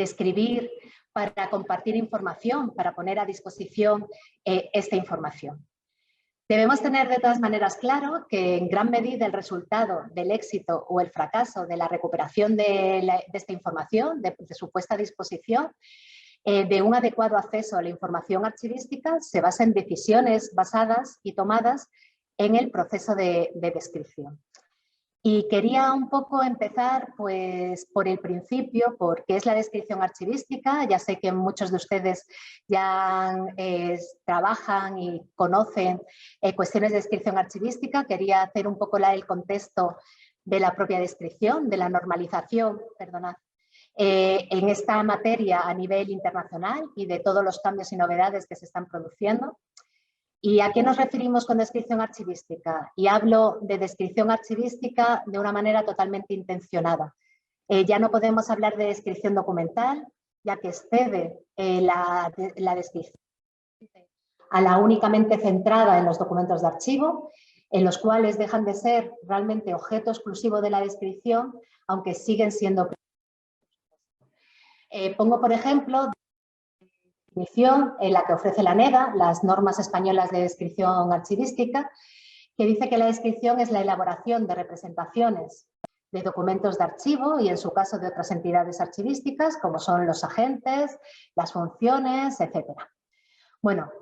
escribir para compartir información, para poner a disposición esta información. Debemos tener de todas maneras claro que en gran medida el resultado del éxito o el fracaso de la recuperación de esta información, de su puesta a disposición, de un adecuado acceso a la información archivística, se basa en decisiones basadas y tomadas en el proceso de descripción. Y quería un poco empezar pues, por el principio, por qué es la descripción archivística. Ya sé que muchos de ustedes ya trabajan y conocen cuestiones de descripción archivística. Quería hacer un poco el contexto de la propia descripción, de la normalización, perdonad, en esta materia a nivel internacional y de todos los cambios y novedades que se están produciendo. ¿Y a qué nos referimos con descripción archivística? Y hablo de descripción archivística de una manera totalmente intencionada. Ya no podemos hablar de descripción documental, ya que excede la descripción a la únicamente centrada en los documentos de archivo, en los cuales dejan de ser realmente objeto exclusivo de la descripción, aunque siguen siendo. Pongo, por ejemplo, definición en la que ofrece la NEDA, las normas españolas de descripción archivística, que dice que la descripción es la elaboración de representaciones de documentos de archivo y en su caso de otras entidades archivísticas como son los agentes, las funciones, etc. Bueno,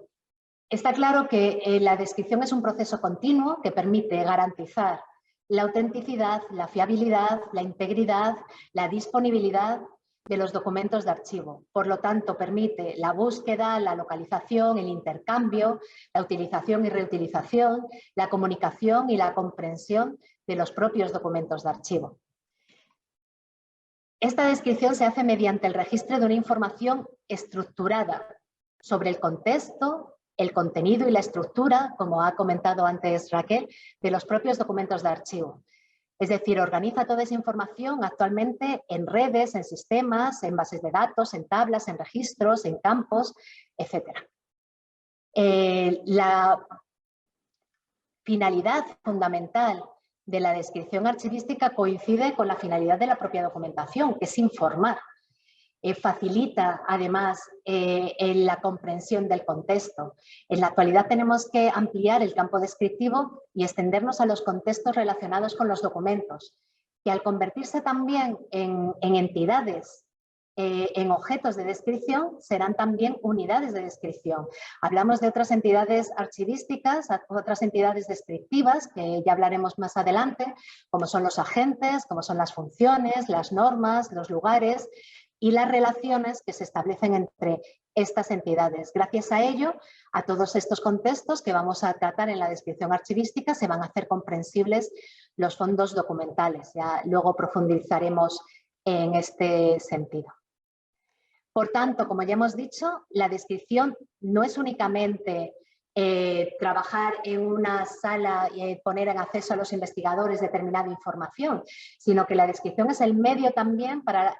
está claro que la descripción es un proceso continuo que permite garantizar la autenticidad, la fiabilidad, la integridad, la disponibilidad de los documentos de archivo. Por lo tanto, permite la búsqueda, la localización, el intercambio, la utilización y reutilización, la comunicación y la comprensión de los propios documentos de archivo. Esta descripción se hace mediante el registro de una información estructurada sobre el contexto, el contenido y la estructura, como ha comentado antes Raquel, de los propios documentos de archivo. Es decir, organiza toda esa información actualmente en redes, en sistemas, en bases de datos, en tablas, en registros, en campos, etc. La finalidad fundamental de la descripción archivística coincide con la finalidad de la propia documentación, que es informar. Facilita además la comprensión del contexto. En la actualidad tenemos que ampliar el campo descriptivo y extendernos a los contextos relacionados con los documentos, que al convertirse también en entidades, en objetos de descripción, serán también unidades de descripción. Hablamos de otras entidades archivísticas, otras entidades descriptivas, que ya hablaremos más adelante, como son los agentes, como son las funciones, las normas, los lugares y las relaciones que se establecen entre estas entidades. Gracias a ello, a todos estos contextos que vamos a tratar en la descripción archivística, se van a hacer comprensibles los fondos documentales. Ya luego profundizaremos en este sentido. Por tanto, como ya hemos dicho, la descripción no es únicamente trabajar en una sala y poner en acceso a los investigadores determinada información, sino que la descripción es el medio también para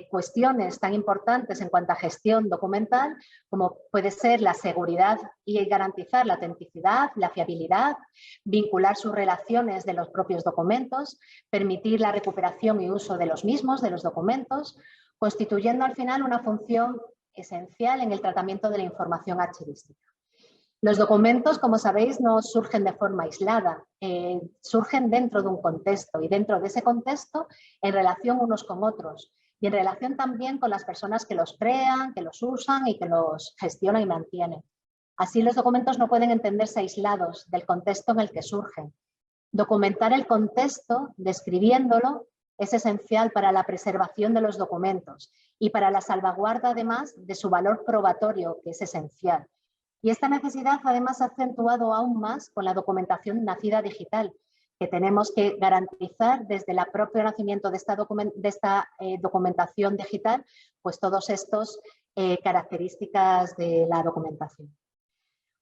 cuestiones tan importantes en cuanto a gestión documental, como puede ser la seguridad y garantizar la autenticidad, la fiabilidad, vincular sus relaciones de los propios documentos, permitir la recuperación y uso de los mismos, de los documentos, constituyendo al final una función esencial en el tratamiento de la información archivística. Los documentos, como sabéis, no surgen de forma aislada, surgen dentro de un contexto y dentro de ese contexto en relación unos con otros y en relación también con las personas que los crean, que los usan y que los gestionan y mantienen. Así, los documentos no pueden entenderse aislados del contexto en el que surgen. Documentar el contexto, describiéndolo, es esencial para la preservación de los documentos y para la salvaguarda, además, de su valor probatorio, que es esencial. Y esta necesidad, además, se ha acentuado aún más con la documentación nacida digital, que tenemos que garantizar desde el propio nacimiento de esta documentación digital, pues todas estas características de la documentación.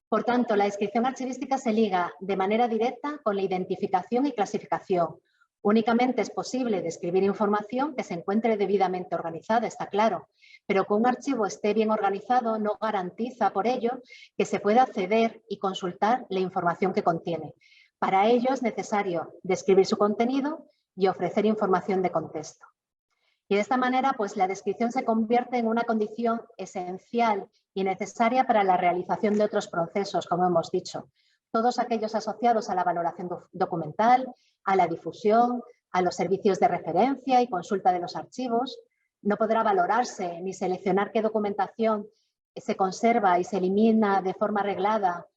Por tanto, la descripción archivística se liga de manera directa con la identificación y clasificación. Únicamente es posible describir información que se encuentre debidamente organizada, está claro, pero que un archivo esté bien organizado no garantiza por ello que se pueda acceder y consultar la información que contiene. Para ello es necesario describir su contenido y ofrecer información de contexto. Y de esta manera, pues la descripción se convierte en una condición esencial y necesaria para la realización de otros procesos, como hemos dicho. Todos aquellos asociados a la valoración documental, a la difusión, a los servicios de referencia y consulta de los archivos. No podrá valorarse ni seleccionar qué documentación se conserva y se elimina de forma reglada,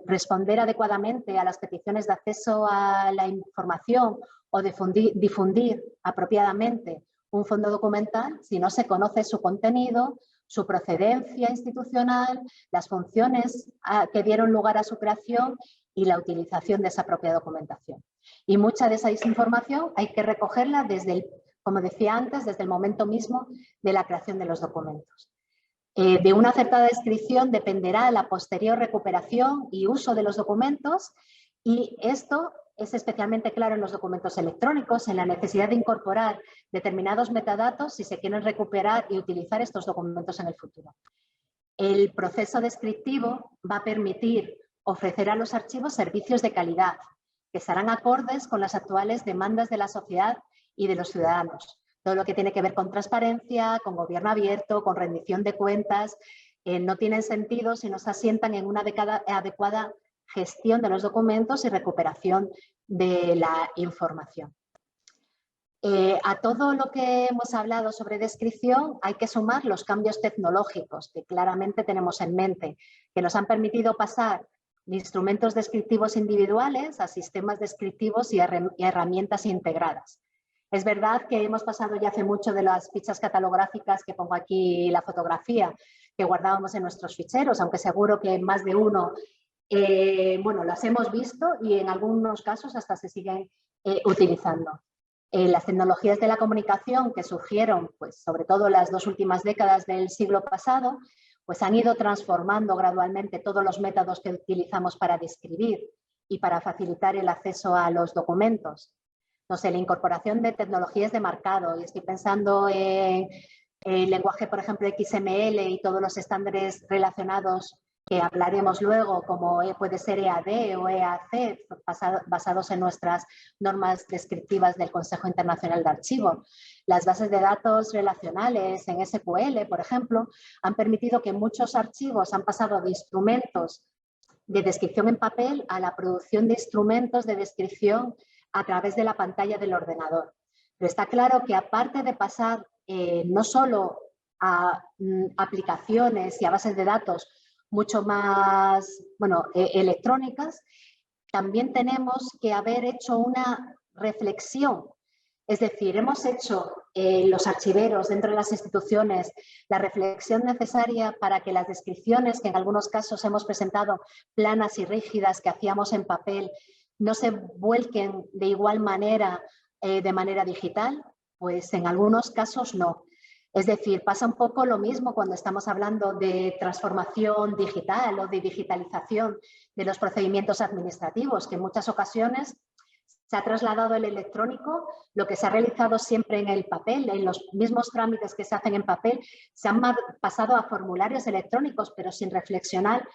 responder adecuadamente a las peticiones de acceso a la información o difundir apropiadamente un fondo documental si no se conoce su contenido, su procedencia institucional, las funciones que dieron lugar a su creación y la utilización de esa propia documentación. Y mucha de esa información hay que recogerla desde como decía antes, desde el momento mismo de la creación de los documentos. De una acertada descripción dependerá la posterior recuperación y uso de los documentos, y esto es especialmente claro en los documentos electrónicos, en la necesidad de incorporar determinados metadatos si se quieren recuperar y utilizar estos documentos en el futuro. El proceso descriptivo va a permitir ofrecer a los archivos servicios de calidad que serán acordes con las actuales demandas de la sociedad y de los ciudadanos. Todo lo que tiene que ver con transparencia, con gobierno abierto, con rendición de cuentas, no tienen sentido si no se asientan en una adecuada gestión de los documentos y recuperación de la información. A todo lo que hemos hablado sobre descripción hay que sumar los cambios tecnológicos que claramente tenemos en mente, que nos han permitido pasar de instrumentos descriptivos individuales a sistemas descriptivos y herramientas integradas. Es verdad que hemos pasado ya hace mucho de las fichas catalográficas, que pongo aquí la fotografía, que guardábamos en nuestros ficheros, aunque seguro que más de uno, bueno, las hemos visto y en algunos casos hasta se siguen utilizando. Las tecnologías de la comunicación que surgieron, pues, sobre todo en las 2 últimas décadas del siglo pasado, pues han ido transformando gradualmente todos los métodos que utilizamos para describir y para facilitar el acceso a los documentos. No sé, la incorporación de tecnologías de marcado, y estoy pensando en el lenguaje, por ejemplo, XML y todos los estándares relacionados que hablaremos luego, como puede ser EAD o EAC, basados en nuestras normas descriptivas del Consejo Internacional de Archivo. Las bases de datos relacionales en SQL, por ejemplo, han permitido que muchos archivos han pasado de instrumentos de descripción en papel a la producción de instrumentos de descripción a través de la pantalla del ordenador. Pero está claro que aparte de pasar no solo a aplicaciones y a bases de datos mucho más electrónicas, también tenemos que haber hecho una reflexión. Es decir, hemos hecho los archiveros dentro de las instituciones la reflexión necesaria para que las descripciones, que en algunos casos hemos presentado planas y rígidas que hacíamos en papel, no se vuelquen de igual manera de manera digital. Pues en algunos casos no. Es decir, pasa un poco lo mismo cuando estamos hablando de transformación digital o de digitalización de los procedimientos administrativos, que en muchas ocasiones se ha trasladado el electrónico, lo que se ha realizado siempre en el papel, en los mismos trámites que se hacen en papel, se han pasado a formularios electrónicos, pero sin reflexionar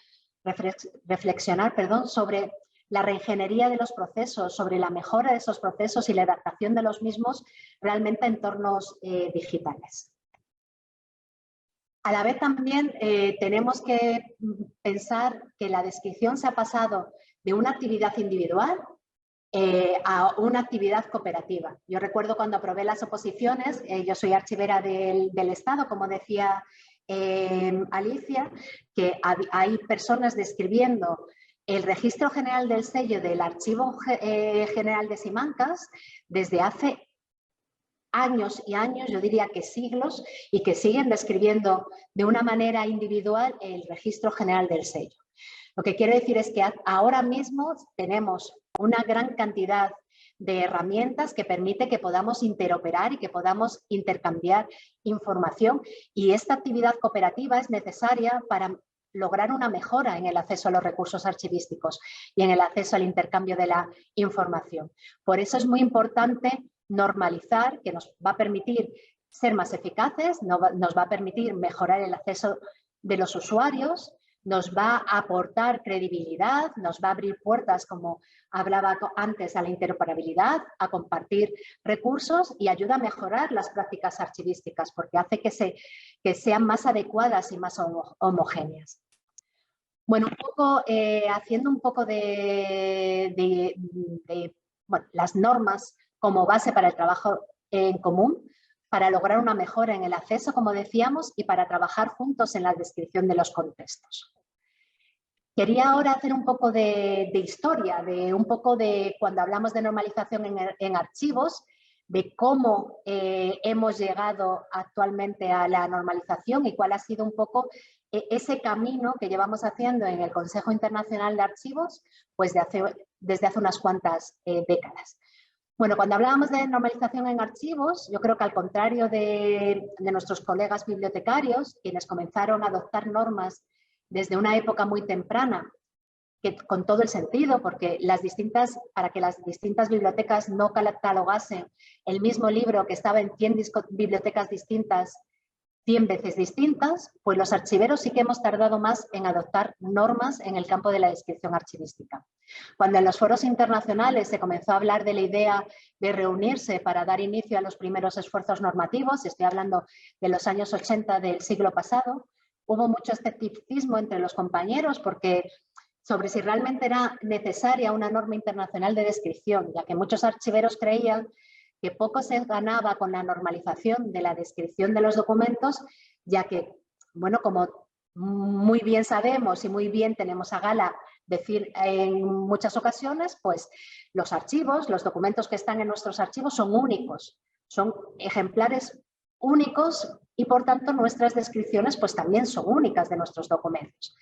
sobre la reingeniería de los procesos, sobre la mejora de esos procesos y la adaptación de los mismos realmente a entornos digitales. A la vez también tenemos que pensar que la descripción se ha pasado de una actividad individual a una actividad cooperativa. Yo recuerdo cuando aprobé las oposiciones, yo soy archivera del Estado, como decía Alicia, que hay personas describiendo el Registro General del Sello del Archivo General de Simancas desde hace años y años, yo diría que siglos, y que siguen describiendo de una manera individual el Registro General del Sello. Lo que quiero decir es que ahora mismo tenemos una gran cantidad de herramientas que permite que podamos interoperar y que podamos intercambiar información, y esta actividad cooperativa es necesaria para lograr una mejora en el acceso a los recursos archivísticos y en el acceso al intercambio de la información. Por eso es muy importante normalizar, que nos va a permitir ser más eficaces, nos va a permitir mejorar el acceso de los usuarios, nos va a aportar credibilidad, nos va a abrir puertas, como hablaba antes, a la interoperabilidad, a compartir recursos y ayuda a mejorar las prácticas archivísticas porque hace que sean más adecuadas y más homogéneas. Bueno, haciendo un poco bueno, las normas como base para el trabajo en común, para lograr una mejora en el acceso, como decíamos, y para trabajar juntos en la descripción de los contextos. Quería ahora hacer un poco de historia, un poco de cuando hablamos de normalización en archivos, de cómo hemos llegado actualmente a la normalización y cuál ha sido un poco ese camino que llevamos haciendo en el Consejo Internacional de Archivos pues desde hace unas cuantas décadas. Bueno, cuando hablábamos de normalización en archivos, yo creo que al contrario de nuestros colegas bibliotecarios, quienes comenzaron a adoptar normas desde una época muy temprana, que con todo el sentido, porque para que las distintas bibliotecas no catalogasen el mismo libro que estaba en 100 bibliotecas distintas 100 veces distintas, pues los archiveros sí que hemos tardado más en adoptar normas en el campo de la descripción archivística. Cuando en los foros internacionales se comenzó a hablar de la idea de reunirse para dar inicio a los primeros esfuerzos normativos, estoy hablando de los años 80 del siglo pasado, hubo mucho escepticismo entre los compañeros porque sobre si realmente era necesaria una norma internacional de descripción, ya que muchos archiveros creían que poco se ganaba con la normalización de la descripción de los documentos, ya que, bueno, como muy bien sabemos y muy bien tenemos a gala decir en muchas ocasiones, pues los archivos, los documentos que están en nuestros archivos son únicos, son ejemplares únicos y por tanto nuestras descripciones pues también son únicas de nuestros documentos.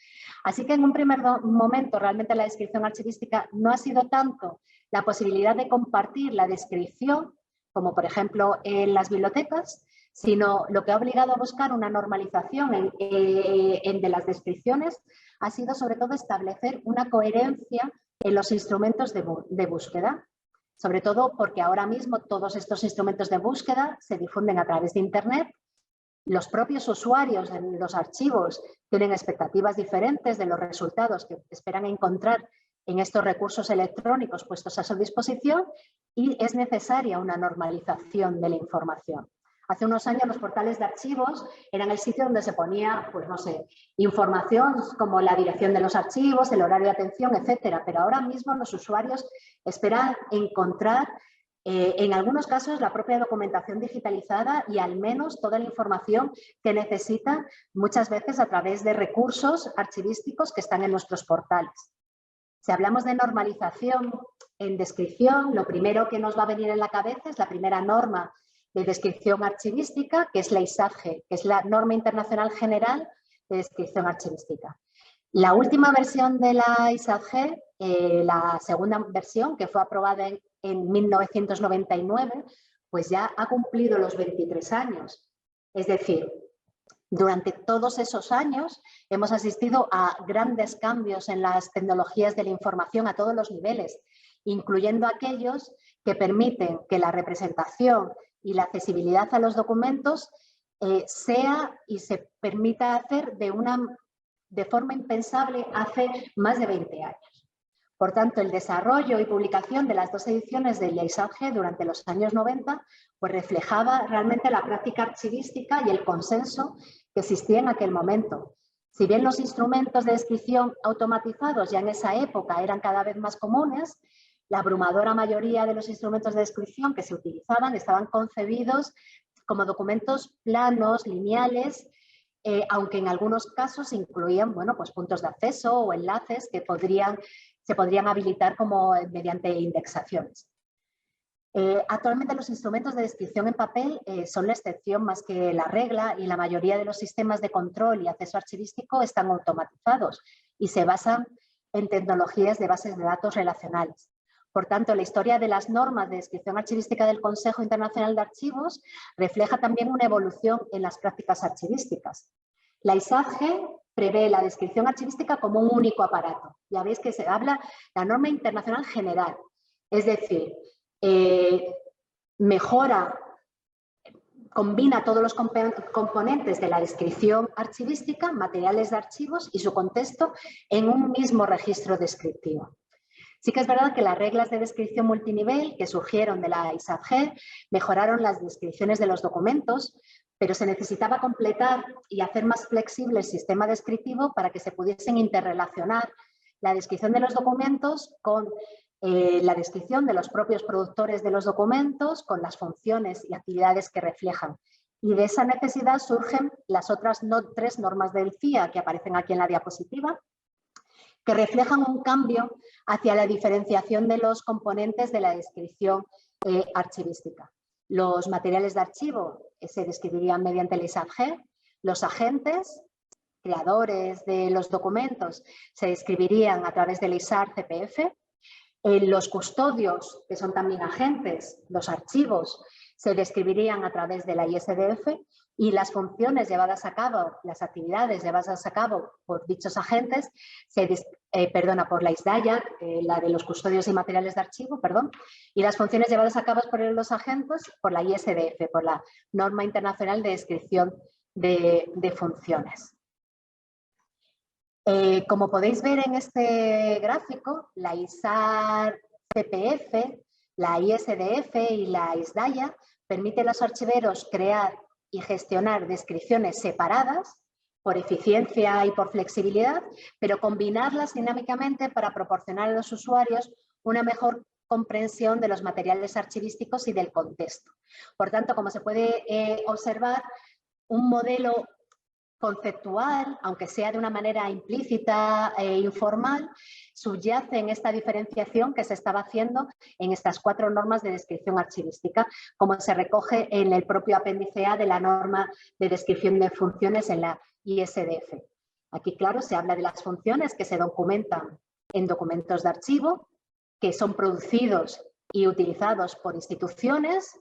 Así que en un primer momento realmente la descripción archivística no ha sido tanto la posibilidad de compartir la descripción, como por ejemplo en las bibliotecas, sino lo que ha obligado a buscar una normalización de las descripciones ha sido sobre todo establecer una coherencia en los instrumentos de búsqueda, sobre todo porque ahora mismo todos estos instrumentos de búsqueda se difunden a través de Internet. Los propios usuarios de los archivos tienen expectativas diferentes de los resultados que esperan encontrar en estos recursos electrónicos puestos a su disposición y es necesaria una normalización de la información. Hace unos años los portales de archivos eran el sitio donde se ponía, pues no sé, información como la dirección de los archivos, el horario de atención, etcétera. Pero ahora mismo los usuarios esperan encontrar en algunos casos la propia documentación digitalizada y al menos toda la información que necesitan muchas veces a través de recursos archivísticos que están en nuestros portales. Si hablamos de normalización en descripción, lo primero que nos va a venir en la cabeza es la primera norma de descripción archivística, que es la ISAGE, que es la Norma Internacional General de Descripción Archivística. La última versión de la ISAGE, la segunda versión, que fue aprobada en 1999, pues ya ha cumplido los 23 años. Es decir, durante todos esos años hemos asistido a grandes cambios en las tecnologías de la información a todos los niveles, incluyendo aquellos que permiten que la representación y la accesibilidad a los documentos sea y se permita hacer de forma impensable hace más de 20 años. Por tanto, el desarrollo y publicación de las dos ediciones de la ISAGE durante los años 90 pues reflejaba realmente la práctica archivística y el consenso que existía en aquel momento. Si bien los instrumentos de descripción automatizados ya en esa época eran cada vez más comunes, la abrumadora mayoría de los instrumentos de descripción que se utilizaban estaban concebidos como documentos planos, lineales, aunque en algunos casos incluían pues puntos de acceso o enlaces que se podrían habilitar mediante indexaciones. Actualmente los instrumentos de descripción en papel son la excepción más que la regla y la mayoría de los sistemas de control y acceso archivístico están automatizados y se basan en tecnologías de bases de datos relacionales. Por tanto, la historia de las normas de descripción archivística del Consejo Internacional de Archivos refleja también una evolución en las prácticas archivísticas. La ISAGE prevé la descripción archivística como un único aparato. Ya veis que se habla de la norma internacional general, es decir, mejora combina todos los componentes de la descripción archivística, materiales de archivos y su contexto en un mismo registro descriptivo. Sí que es verdad que las reglas de descripción multinivel que surgieron de la ISADG mejoraron las descripciones de los documentos, pero se necesitaba completar y hacer más flexible el sistema descriptivo para que se pudiesen interrelacionar la descripción de los documentos con la descripción de los propios productores de los documentos, con las funciones y actividades que reflejan. Y de esa necesidad surgen las otras tres normas del CIA que aparecen aquí en la diapositiva, que reflejan un cambio hacia la diferenciación de los componentes de la descripción archivística. Los materiales de archivo se describirían mediante el ISADG, los agentes, creadores de los documentos, se describirían a través del ISAR-CPF, los custodios, que son también agentes, los archivos, se describirían a través de la ISDF y las funciones llevadas a cabo, las actividades llevadas a cabo por dichos agentes, por la ISDAIA, la de los custodios y materiales de archivo, y las funciones llevadas a cabo por los agentes por la ISDF, por la Norma Internacional de Descripción de Funciones. Como podéis ver en este gráfico, la ISAR-CPF, la ISDF y la ISDAIA permiten a los archiveros crear y gestionar descripciones separadas por eficiencia y por flexibilidad, pero combinarlas dinámicamente para proporcionar a los usuarios una mejor comprensión de los materiales archivísticos y del contexto. Por tanto, como se puede observar, un modelo conceptual, aunque sea de una manera implícita e informal, subyace en esta diferenciación que se estaba haciendo en estas 4 normas de descripción archivística, como se recoge en el propio apéndice A de la norma de descripción de funciones en la ISDF. Aquí, claro, se habla de las funciones que se documentan en documentos de archivo, que son producidos y utilizados por instituciones,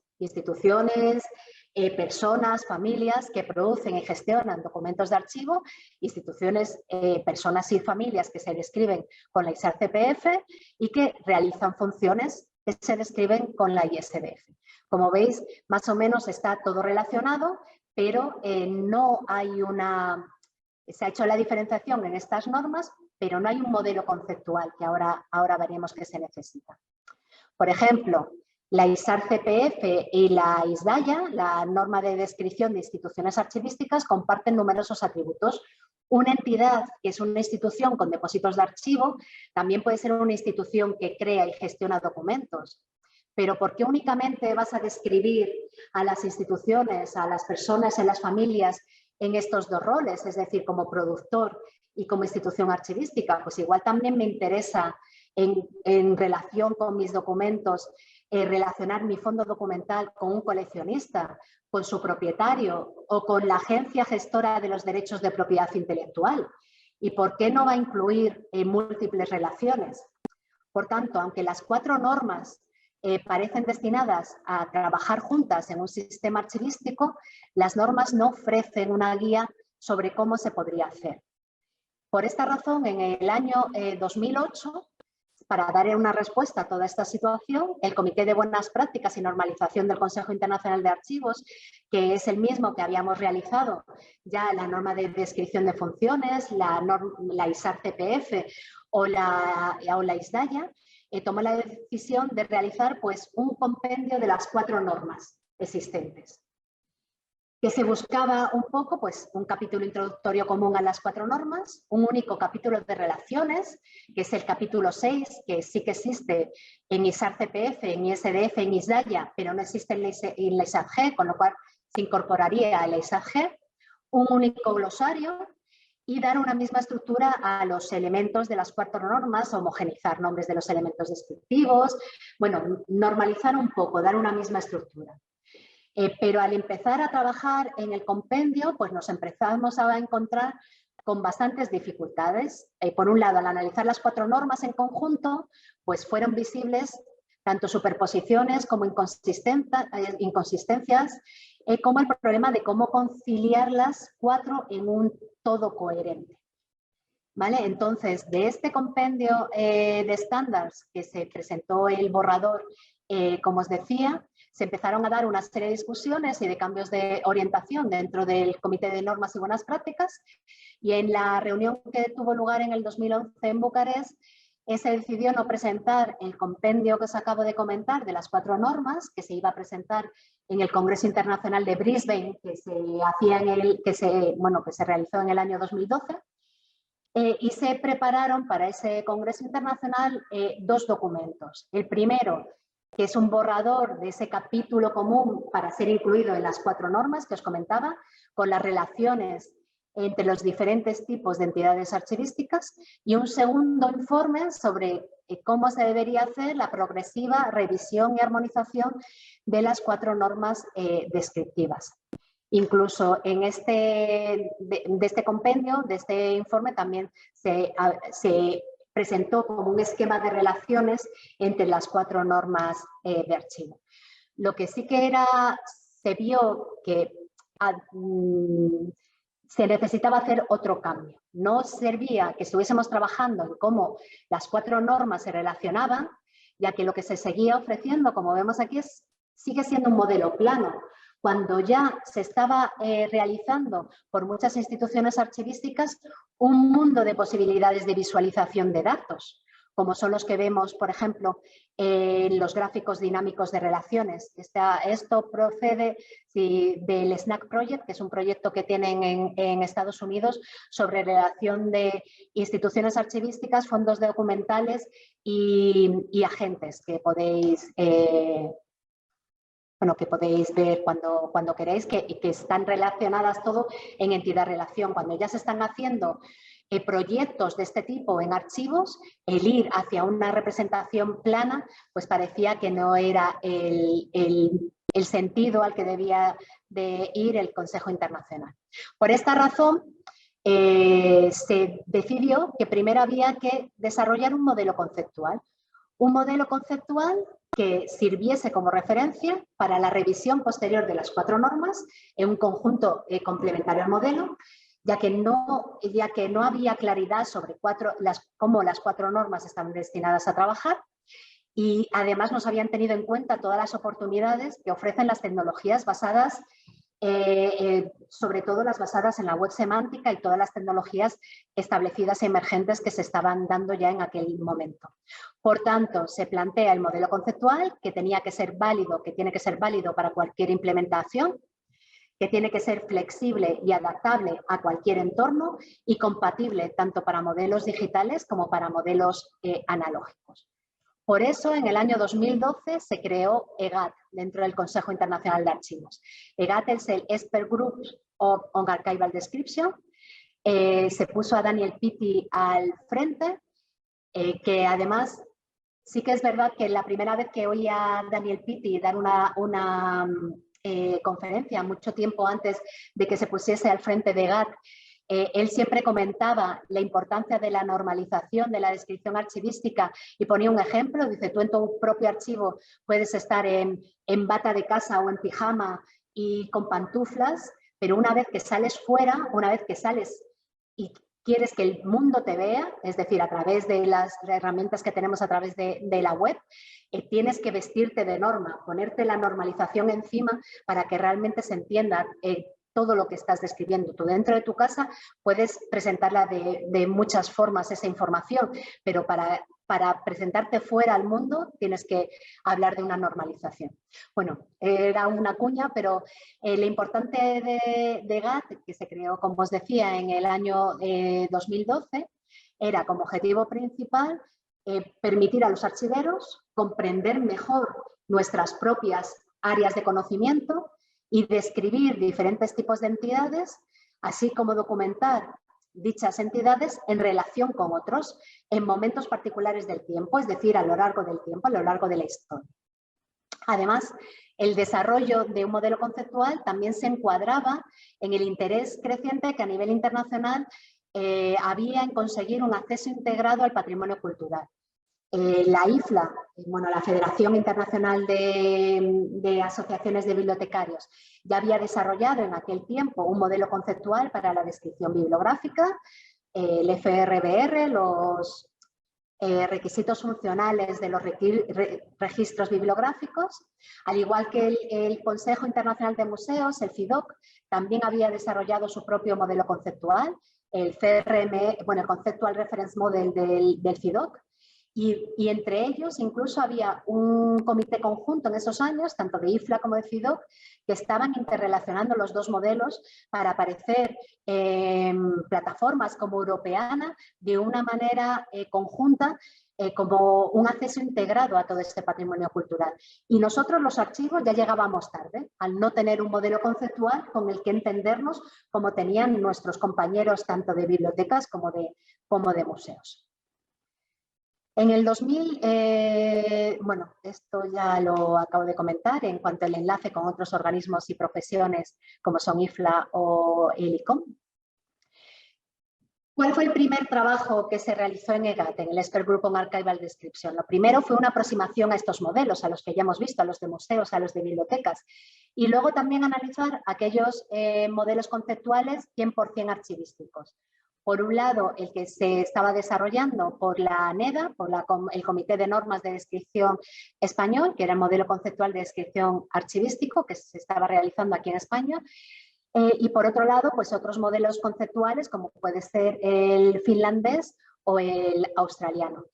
personas, familias que producen y gestionan documentos de archivo, instituciones, personas y familias que se describen con la ISAR-CPF y que realizan funciones que se describen con la ISDF. Como veis, más o menos está todo relacionado, pero no hay se ha hecho la diferenciación en estas normas, pero no hay un modelo conceptual que ahora veremos que se necesita. Por ejemplo, la ISAR-CPF y la ISDAIA, la norma de descripción de instituciones archivísticas, comparten numerosos atributos. Una entidad que es una institución con depósitos de archivo también puede ser una institución que crea y gestiona documentos. Pero ¿por qué únicamente vas a describir a las instituciones, a las personas, a las familias en estos 2 roles? Es decir, como productor y como institución archivística. Pues igual también me interesa en relación con mis documentos relacionar mi fondo documental con un coleccionista, con su propietario o con la agencia gestora de los derechos de propiedad intelectual. ¿Y por qué no va a incluir múltiples relaciones? Por tanto, aunque las 4 normas parecen destinadas a trabajar juntas en un sistema archivístico, las normas no ofrecen una guía sobre cómo se podría hacer. Por esta razón, en el año 2008, para dar una respuesta a toda esta situación, el Comité de Buenas Prácticas y Normalización del Consejo Internacional de Archivos, que es el mismo que habíamos realizado ya la norma de descripción de funciones, la ISAR-CPF o la ISDAIA, tomó la decisión de realizar pues, un compendio de las 4 normas existentes. Que se buscaba un poco, pues, un capítulo introductorio común a las 4 normas, un único capítulo de relaciones, que es el capítulo 6, que sí que existe en ISAR-CPF, en ISDF, en ISDAIA, pero no existe en la ISADG, con lo cual se incorporaría a la ISADG, un único glosario y dar una misma estructura a los elementos de las 4 normas, homogeneizar nombres de los elementos descriptivos, bueno, normalizar un poco, dar una misma estructura. Pero al empezar a trabajar en el compendio, pues nos empezamos a encontrar con bastantes dificultades. Por un lado, al analizar las 4 normas en conjunto, pues fueron visibles tanto superposiciones como inconsistencias, como el problema de cómo conciliar las 4 en un todo coherente. ¿Vale? Entonces, de este compendio de estándares que se presentó el borrador como os decía, se empezaron a dar una serie de discusiones y de cambios de orientación dentro del Comité de Normas y Buenas Prácticas, y en la reunión que tuvo lugar en el 2011 en Bucarest, se decidió no presentar el compendio que os acabo de comentar de las 4 normas, que se iba a presentar en el Congreso Internacional de Brisbane, que se realizó en el año 2012, y se prepararon para ese Congreso Internacional 2 documentos. El primero, que es un borrador de ese capítulo común para ser incluido en las 4 normas que os comentaba, con las relaciones entre los diferentes tipos de entidades archivísticas, y un segundo informe sobre cómo se debería hacer la progresiva revisión y armonización de las 4 normas descriptivas. Incluso en de este compendio, de este informe, también se presentó como un esquema de relaciones entre las 4 normas de archivo. Lo que sí que se vio que se necesitaba hacer otro cambio. No servía que estuviésemos trabajando en cómo las 4 normas se relacionaban, ya que lo que se seguía ofreciendo, como vemos aquí, sigue siendo un modelo plano, cuando ya se estaba realizando por muchas instituciones archivísticas un mundo de posibilidades de visualización de datos, como son los que vemos, por ejemplo, en los gráficos dinámicos de relaciones. Esto procede del SNAC Project, que es un proyecto que tienen en Estados Unidos sobre relación de instituciones archivísticas, fondos documentales y agentes que podéis ver cuando queréis, que están relacionadas todo en entidad-relación. Cuando ya se están haciendo proyectos de este tipo en archivos, el ir hacia una representación plana, pues parecía que no era el sentido al que debía de ir el Consejo Internacional. Por esta razón, se decidió que primero había que desarrollar un modelo conceptual. Un modelo conceptual que sirviese como referencia para la revisión posterior de las 4 normas en un conjunto complementario al modelo, ya que no había claridad sobre cómo las 4 normas estaban destinadas a trabajar, y además no se habían tenido en cuenta todas las oportunidades que ofrecen las tecnologías basadas, sobre todo las basadas en la web semántica y todas las tecnologías establecidas e emergentes que se estaban dando ya en aquel momento. Por tanto, se plantea el modelo conceptual, que tiene que ser válido para cualquier implementación, que tiene que ser flexible y adaptable a cualquier entorno y compatible tanto para modelos digitales como para modelos analógicos. Por eso, en el año 2012 se creó EGAT dentro del Consejo Internacional de Archivos. EGAT es el Expert Group on Archival Description. Se puso a Daniel Pitti al frente, que además sí que es verdad que la primera vez que oí a Daniel Pitti dar una conferencia, mucho tiempo antes de que se pusiese al frente de EGAT, él siempre comentaba la importancia de la normalización de la descripción archivística y ponía un ejemplo. Dice, tú en tu propio archivo puedes estar en bata de casa o en pijama y con pantuflas, pero una vez que sales fuera, una vez que sales y quieres que el mundo te vea, es decir, a través de las herramientas que tenemos a través de la web, tienes que vestirte de norma, ponerte la normalización encima para que realmente se entienda todo lo que estás describiendo. Tú dentro de tu casa puedes presentarla de muchas formas esa información, pero para presentarte fuera al mundo tienes que hablar de una normalización. Bueno, era una cuña, pero lo importante de GAT, que se creó, como os decía, en el año 2012, era como objetivo principal permitir a los archiveros comprender mejor nuestras propias áreas de conocimiento y describir diferentes tipos de entidades, así como documentar dichas entidades en relación con otros en momentos particulares del tiempo, es decir, a lo largo del tiempo, a lo largo de la historia. Además, el desarrollo de un modelo conceptual también se encuadraba en el interés creciente que a nivel internacional había en conseguir un acceso integrado al patrimonio cultural. La IFLA, la Federación Internacional de Asociaciones de Bibliotecarios, ya había desarrollado en aquel tiempo un modelo conceptual para la descripción bibliográfica. El FRBR, requisitos funcionales de los registros bibliográficos, al igual que el Consejo Internacional de Museos, el CIDOC, también había desarrollado su propio modelo conceptual, el CRM, bueno, el Conceptual Reference Model del CIDOC, y entre ellos incluso había un comité conjunto en esos años, tanto de IFLA como de CIDOC, que estaban interrelacionando los dos modelos para aparecer en plataformas como Europeana de una manera conjunta, como un acceso integrado a todo este patrimonio cultural. Y nosotros los archivos ya llegábamos tarde, al no tener un modelo conceptual con el que entendernos como tenían nuestros compañeros tanto de bibliotecas como de museos. En el 2000, bueno, esto ya lo acabo de comentar en cuanto al enlace con otros organismos y profesiones como son IFLA o el ICOM. ¿Cuál fue el primer trabajo que se realizó en EGAT, en el Expert Group on Archival Description? Lo primero fue una aproximación a estos modelos, a los que ya hemos visto, a los de museos, a los de bibliotecas, y luego también analizar aquellos modelos conceptuales 100% archivísticos. Por un lado, el que se estaba desarrollando por la NEDA, por el Comité de Normas de Descripción Español, que era el modelo conceptual de descripción archivístico que se estaba realizando aquí en España. Y por otro lado, pues otros modelos conceptuales como puede ser el finlandés o el australiano.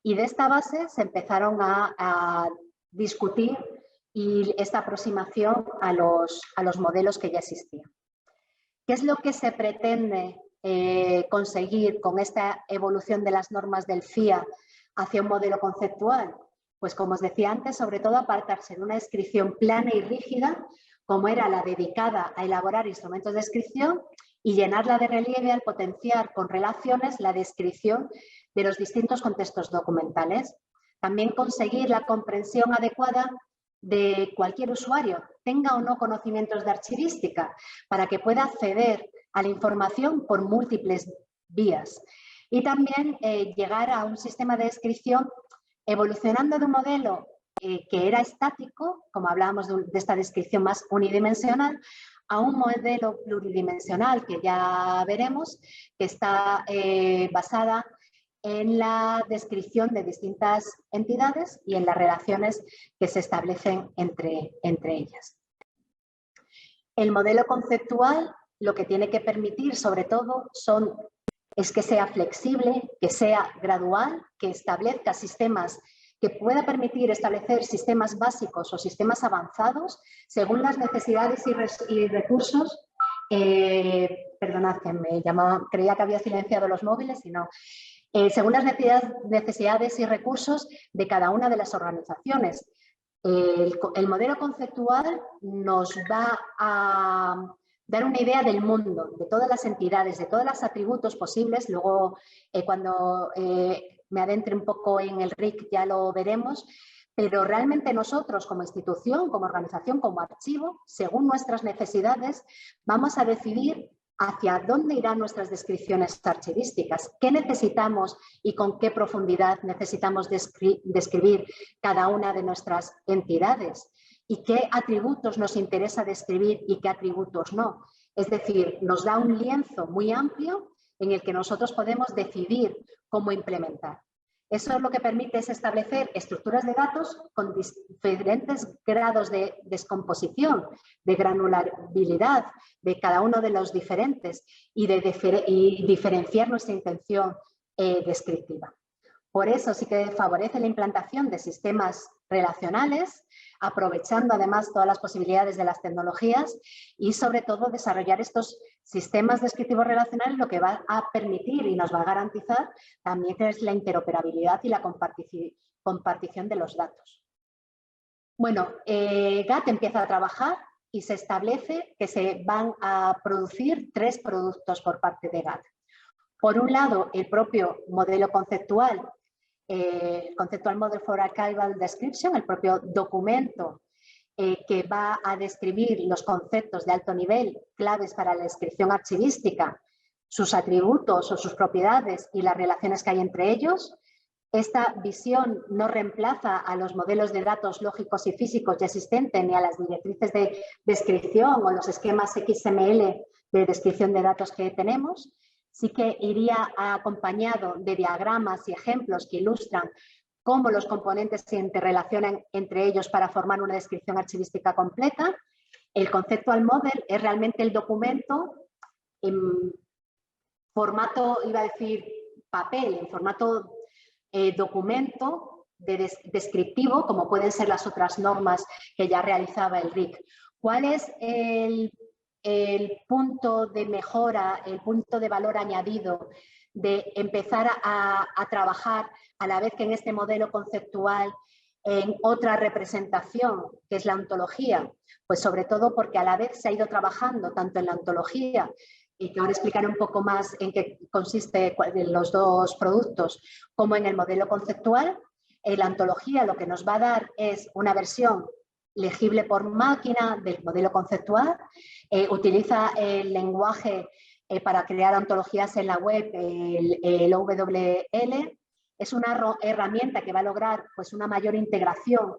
Y de esta base se empezaron a discutir y esta aproximación a los modelos que ya existían. ¿Qué es lo que se pretende conseguir con esta evolución de las normas del FIA hacia un modelo conceptual? Pues como os decía antes, sobre todo apartarse de una descripción plana y rígida, como era la dedicada a elaborar instrumentos de descripción, y llenarla de relieve al potenciar con relaciones la descripción de los distintos contextos documentales. También conseguir la comprensión adecuada de cualquier usuario, tenga o no conocimientos de archivística, para que pueda acceder a la información por múltiples vías. Y también llegar a un sistema de descripción evolucionando de un modelo que era estático, como hablábamos de esta descripción más unidimensional, a un modelo pluridimensional que ya veremos, que está basada en la descripción de distintas entidades y en las relaciones que se establecen entre ellas. El modelo conceptual lo que tiene que permitir, sobre todo, es que sea flexible, que sea gradual, que establezca sistemas, que pueda permitir establecer sistemas básicos o sistemas avanzados según las necesidades y recursos. Perdonad que me llamaba, creía que había silenciado los móviles y no. Según las necesidades y recursos de cada una de las organizaciones. El modelo conceptual nos va a dar una idea del mundo, de todas las entidades, de todos los atributos posibles. Luego, cuando me adentre un poco en el RIC ya lo veremos, pero realmente nosotros como institución, como organización, como archivo, según nuestras necesidades, vamos a decidir hacia dónde irán nuestras descripciones archivísticas, qué necesitamos y con qué profundidad necesitamos describir cada una de nuestras entidades y qué atributos nos interesa describir y qué atributos no. Es decir, nos da un lienzo muy amplio en el que nosotros podemos decidir cómo implementar. Eso lo que permite es establecer estructuras de datos con diferentes grados de descomposición, de granulabilidad de cada uno de los diferentes y diferenciar nuestra intención descriptiva. Por eso sí que favorece la implantación de sistemas relacionales, aprovechando además todas las posibilidades de las tecnologías y sobre todo desarrollar estos sistemas descriptivos relacionales, lo que va a permitir y nos va a garantizar también es la interoperabilidad y la compartición de los datos. Bueno, GAT empieza a trabajar y se establece que se van a producir 3 productos por parte de GAT. Por un lado, el propio modelo conceptual, Conceptual Model for Archival Description, el propio documento que va a describir los conceptos de alto nivel claves para la descripción archivística, sus atributos o sus propiedades y las relaciones que hay entre ellos. Esta visión no reemplaza a los modelos de datos lógicos y físicos ya existentes ni a las directrices de descripción o los esquemas XML de descripción de datos que tenemos, sí que iría acompañado de diagramas y ejemplos que ilustran cómo los componentes se interrelacionan entre ellos para formar una descripción archivística completa. El Conceptual Model es realmente el documento en formato, iba a decir papel, en formato documento descriptivo, como pueden ser las otras normas que ya realizaba el RIC. ¿Cuál es el punto de mejora, el punto de valor añadido de empezar a trabajar a la vez que en este modelo conceptual en otra representación, que es la ontología? Pues sobre todo porque a la vez se ha ido trabajando tanto en la ontología, y que ahora explicaré un poco más en qué consiste los dos productos, como en el modelo conceptual. La ontología lo que nos va a dar es una versión legible por máquina del modelo conceptual, utiliza el lenguaje para crear ontologías en la web, el OWL. Es una herramienta que va a lograr pues, una mayor integración,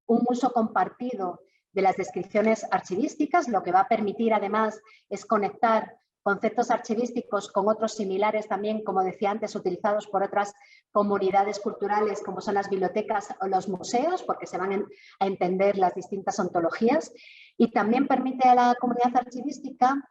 un uso compartido de las descripciones archivísticas, lo que va a permitir además es conectar conceptos archivísticos con otros similares también, como decía antes, utilizados por otras comunidades culturales como son las bibliotecas o los museos, porque se van a entender las distintas ontologías, y también permite a la comunidad archivística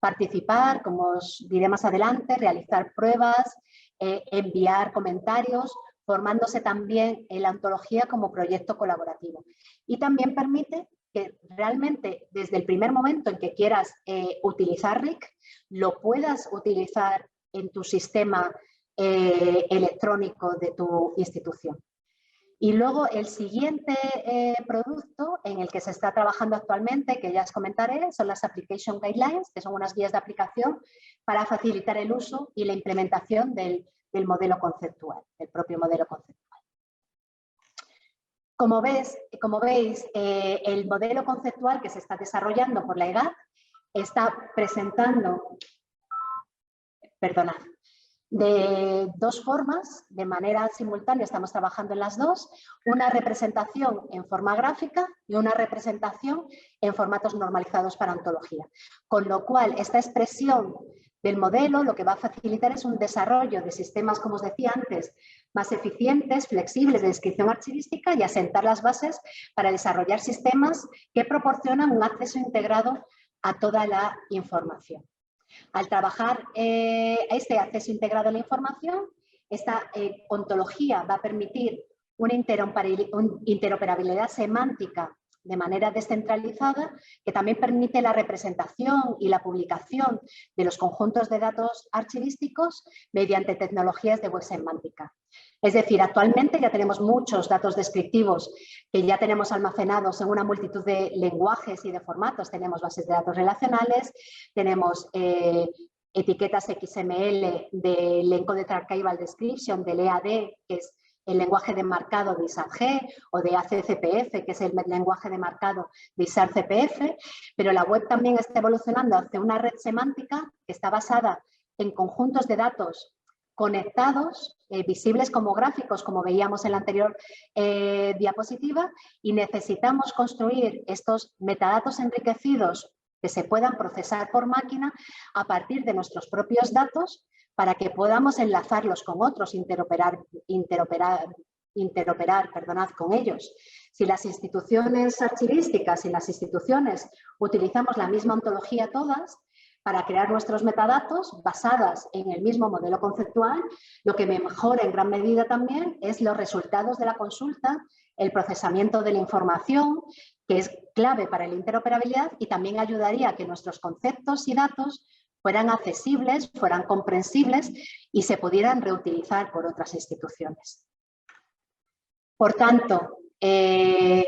participar, como os diré más adelante, realizar pruebas, enviar comentarios, formándose también en la ontología como proyecto colaborativo. Y también permite que realmente desde el primer momento en que quieras utilizar RIC, lo puedas utilizar en tu sistema electrónico de tu institución. Y luego el siguiente producto en el que se está trabajando actualmente, que ya os comentaré, son las Application Guidelines, que son unas guías de aplicación para facilitar el uso y la implementación del modelo conceptual, del propio modelo conceptual. Como veis, el modelo conceptual que se está desarrollando por la EGAD está presentando, de dos formas, de manera simultánea, estamos trabajando en las dos, una representación en forma gráfica y una representación en formatos normalizados para ontología. Con lo cual, esta expresión del modelo lo que va a facilitar es un desarrollo de sistemas, como os decía antes, más eficientes, flexibles de descripción archivística y asentar las bases para desarrollar sistemas que proporcionan un acceso integrado a toda la información. Al trabajar este acceso integrado a la información, esta ontología va a permitir una interoperabilidad semántica de manera descentralizada, que también permite la representación y la publicación de los conjuntos de datos archivísticos mediante tecnologías de web semántica. Es decir, actualmente ya tenemos muchos datos descriptivos que ya tenemos almacenados en una multitud de lenguajes y de formatos. Tenemos bases de datos relacionales, tenemos etiquetas XML del Encoded Archival Description, del EAD, que es el lenguaje de marcado de ISARG, o de ACCPF, que es el lenguaje de marcado de ISAR-CPF, pero la web también está evolucionando hacia una red semántica que está basada en conjuntos de datos conectados, visibles como gráficos, como veíamos en la anterior diapositiva, y necesitamos construir estos metadatos enriquecidos que se puedan procesar por máquina a partir de nuestros propios datos, para que podamos enlazarlos con otros, interoperar con ellos. Si las instituciones archivísticas y las instituciones utilizamos la misma ontología todas, para crear nuestros metadatos basadas en el mismo modelo conceptual, lo que me mejora en gran medida también es los resultados de la consulta, el procesamiento de la información, que es clave para la interoperabilidad, y también ayudaría a que nuestros conceptos y datos fueran accesibles, fueran comprensibles y se pudieran reutilizar por otras instituciones. Por tanto, el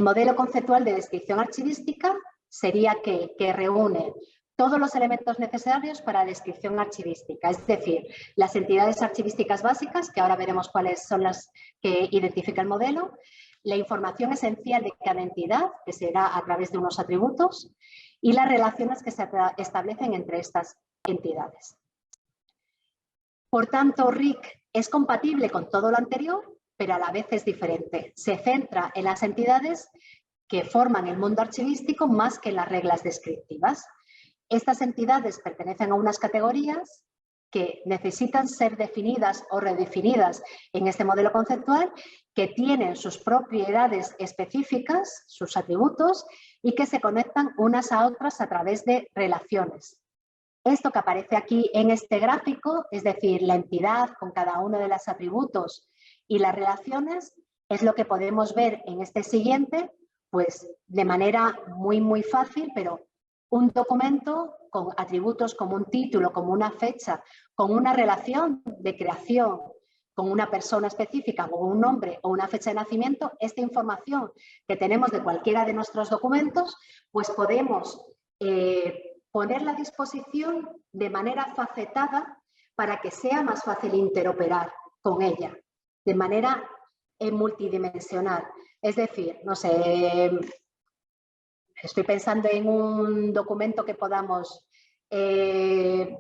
modelo conceptual de descripción archivística sería que reúne todos los elementos necesarios para descripción archivística, es decir, las entidades archivísticas básicas, que ahora veremos cuáles son las que identifica el modelo, la información esencial de cada entidad, que será a través de unos atributos, y las relaciones que se establecen entre estas entidades. Por tanto, RIC es compatible con todo lo anterior, pero a la vez es diferente. Se centra en las entidades que forman el mundo archivístico más que en las reglas descriptivas. Estas entidades pertenecen a unas categorías que necesitan ser definidas o redefinidas en este modelo conceptual, que tienen sus propiedades específicas, sus atributos, y que se conectan unas a otras a través de relaciones. Esto que aparece aquí en este gráfico, es decir, la entidad con cada uno de los atributos y las relaciones, es lo que podemos ver en este siguiente, pues de manera muy fácil, pero un documento con atributos como un título, como una fecha, con una relación de creación, con una persona específica, o un nombre o una fecha de nacimiento, esta información que tenemos de cualquiera de nuestros documentos, pues podemos ponerla a disposición de manera facetada para que sea más fácil interoperar con ella, de manera multidimensional. Es decir, no sé, estoy pensando en un documento que podamos... el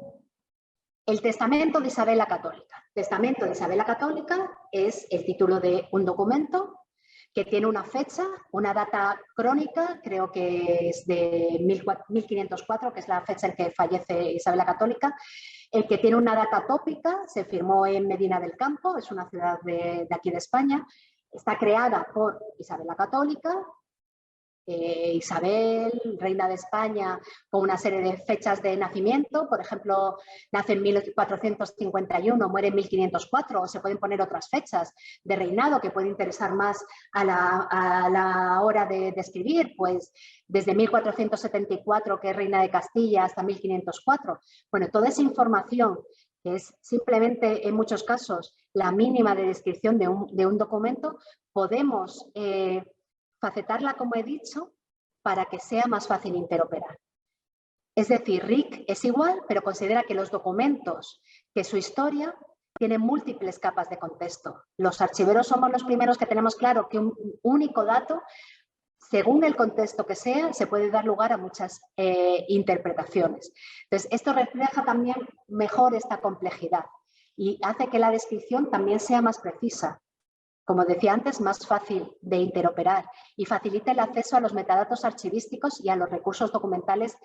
Testamento de Isabel la Católica. Testamento de Isabel la Católica es el título de un documento que tiene una fecha, una data crónica, creo que es de 1504, que es la fecha en que fallece Isabel la Católica, que tiene una data tópica, se firmó en Medina del Campo, es una ciudad de aquí de España, está creada por Isabel la Católica, Isabel, reina de España, con una serie de fechas de nacimiento, por ejemplo, nace en 1451, muere en 1504, o se pueden poner otras fechas de reinado que puede interesar más a la hora de escribir, pues desde 1474, que es reina de Castilla, hasta 1504. Bueno, toda esa información, que es simplemente en muchos casos la mínima de descripción de un documento, podemos facetarla, como he dicho, para que sea más fácil interoperar. Es decir, RIC es igual, pero considera que los documentos, que su historia, tienen múltiples capas de contexto. Los archiveros somos los primeros que tenemos claro que un único dato, según el contexto que sea, se puede dar lugar a muchas interpretaciones. Entonces, esto refleja también mejor esta complejidad y hace que la descripción también sea más precisa. Como decía antes, más fácil de interoperar y facilita el acceso a los metadatos archivísticos y a los recursos documentales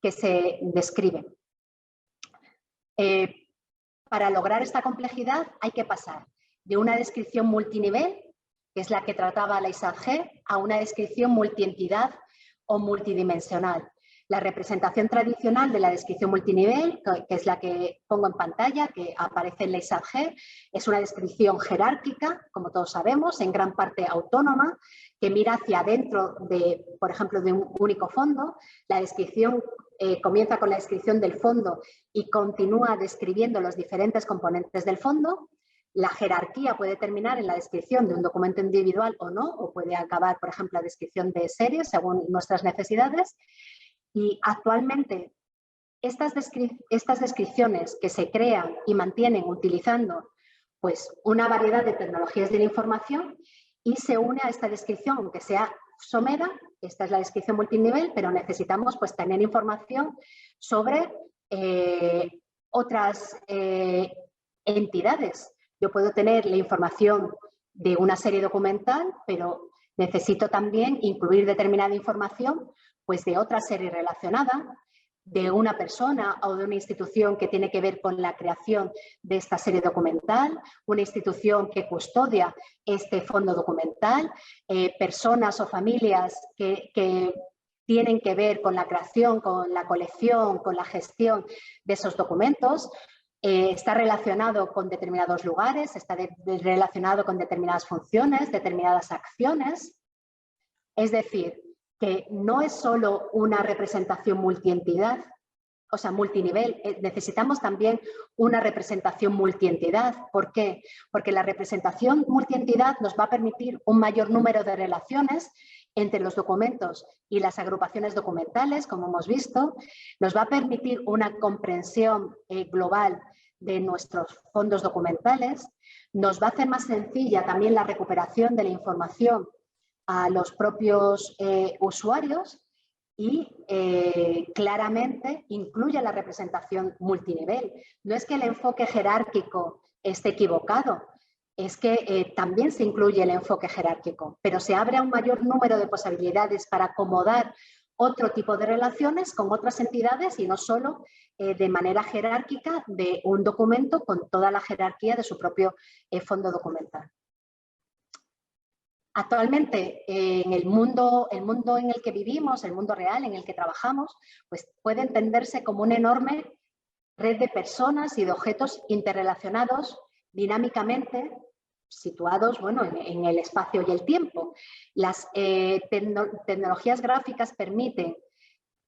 que se describen. Para lograr esta complejidad hay que pasar de una descripción multinivel, que es la que trataba la ISAG, a una descripción multientidad o multidimensional. La representación tradicional de la descripción multinivel, que es la que pongo en pantalla, que aparece en la ISAG, es una descripción jerárquica, como todos sabemos, en gran parte autónoma, que mira hacia adentro, por ejemplo, de un único fondo. La descripción comienza con la descripción del fondo y continúa describiendo los diferentes componentes del fondo. La jerarquía puede terminar en la descripción de un documento individual o no, o puede acabar, por ejemplo, la descripción de series según nuestras necesidades. Y actualmente estas descripciones que se crean y mantienen utilizando pues, una variedad de tecnologías de la información y se une a esta descripción, aunque sea somera, esta es la descripción multinivel, pero necesitamos pues, tener información sobre otras entidades. Yo puedo tener la información de una serie documental, pero necesito también incluir determinada información pues de otra serie relacionada, de una persona o de una institución que tiene que ver con la creación de esta serie documental, una institución que custodia este fondo documental, personas o familias que tienen que ver con la creación, con la colección, con la gestión de esos documentos. Está relacionado con determinados lugares, está relacionado con determinadas funciones, determinadas acciones. Es decir, que no es solo una representación multientidad, o sea, multinivel, necesitamos también una representación multientidad. ¿Por qué? Porque la representación multientidad nos va a permitir un mayor número de relaciones entre los documentos y las agrupaciones documentales, como hemos visto, nos va a permitir una comprensión global de nuestros fondos documentales, nos va a hacer más sencilla también la recuperación de la información a los propios usuarios y claramente incluye la representación multinivel. No es que el enfoque jerárquico esté equivocado, es que también se incluye el enfoque jerárquico, pero se abre a un mayor número de posibilidades para acomodar otro tipo de relaciones con otras entidades y no solo de manera jerárquica de un documento con toda la jerarquía de su propio fondo documental. Actualmente, en el mundo en el que vivimos, el mundo real en el que trabajamos, pues puede entenderse como una enorme red de personas y de objetos interrelacionados dinámicamente, situados en el espacio y el tiempo. Las tecnologías gráficas permiten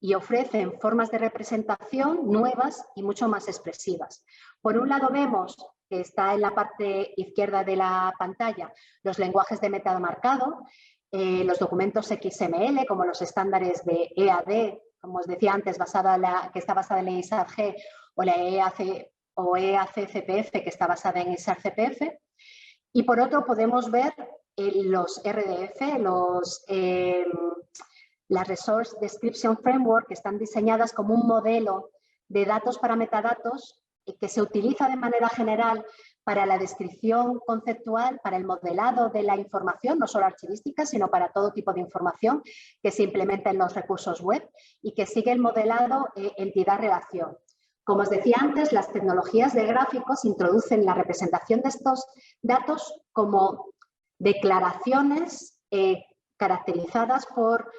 y ofrecen formas de representación nuevas y mucho más expresivas. Por un lado vemos que está en la parte izquierda de la pantalla los lenguajes de metadado marcado, los documentos XML como los estándares de EAD, como os decía antes, que está basada en ISARG, o la EAC-CPF, que está basada en ISAR-CPF. Y por otro podemos ver los RDF, las Resource Description Framework, que están diseñadas como un modelo de datos para metadatos que se utiliza de manera general para la descripción conceptual, para el modelado de la información, no solo archivística, sino para todo tipo de información que se implementa en los recursos web y que sigue el modelado entidad-relación. Como os decía antes, las tecnologías de gráficos introducen la representación de estos datos como declaraciones caracterizadas por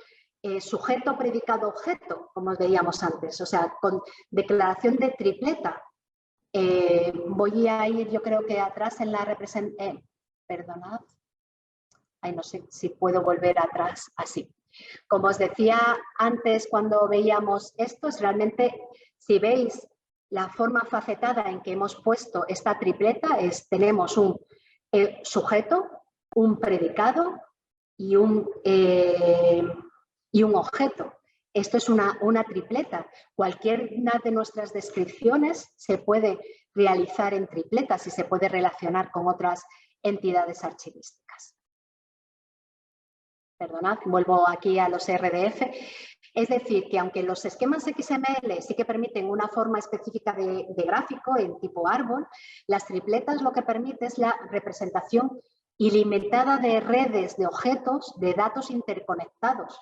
sujeto, predicado, objeto, como os veíamos antes, o sea, con declaración de tripleta. Voy a ir, yo creo que atrás en la representación, perdonad, no sé si puedo volver atrás, así. Como os decía antes cuando veíamos esto, es realmente, si veis la forma facetada en que hemos puesto esta tripleta, tenemos un sujeto, un predicado y un objeto. Esto es una tripleta. Cualquiera de nuestras descripciones se puede realizar en tripletas y se puede relacionar con otras entidades archivísticas. Perdonad, vuelvo aquí a los RDF. Es decir, que aunque los esquemas XML sí que permiten una forma específica de gráfico en tipo árbol, las tripletas lo que permite es la representación ilimitada de redes de objetos, de datos interconectados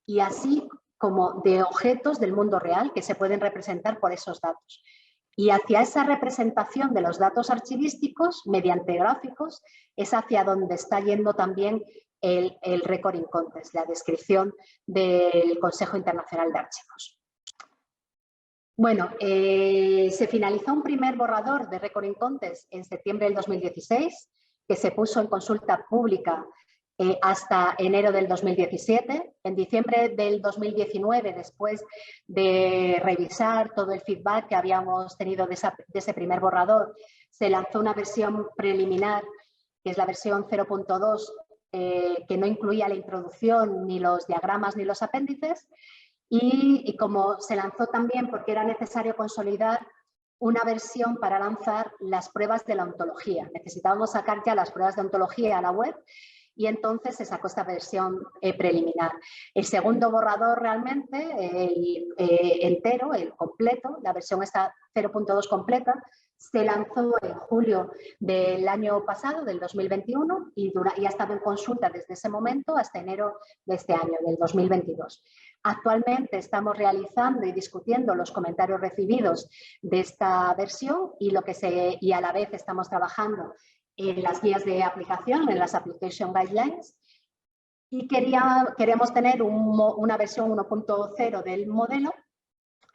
y así como de objetos del mundo real que se pueden representar por esos datos. Y hacia esa representación de los datos archivísticos mediante gráficos es hacia donde está yendo también el Recording Contest, la descripción del Consejo Internacional de Archivos. Bueno, se finalizó un primer borrador de Recording Contest en septiembre del 2016, que se puso en consulta pública hasta enero del 2017. En diciembre del 2019, después de revisar todo el feedback que habíamos tenido de ese primer borrador, se lanzó una versión preliminar, que es la versión 0.2, que no incluía la introducción, ni los diagramas, ni los apéndices. Y como se lanzó también porque era necesario consolidar una versión para lanzar las pruebas de la ontología. Necesitábamos sacar ya las pruebas de ontología a la web y entonces se sacó esta versión preliminar. El segundo borrador realmente, entero, el completo, la versión está 0.2 completa, se lanzó en julio del año pasado, del 2021, y ha estado en consulta desde ese momento hasta enero de este año, del 2022. Actualmente estamos realizando y discutiendo los comentarios recibidos de esta versión y a la vez estamos trabajando en las guías de aplicación, en las Application Guidelines, y queremos tener una versión 1.0 del modelo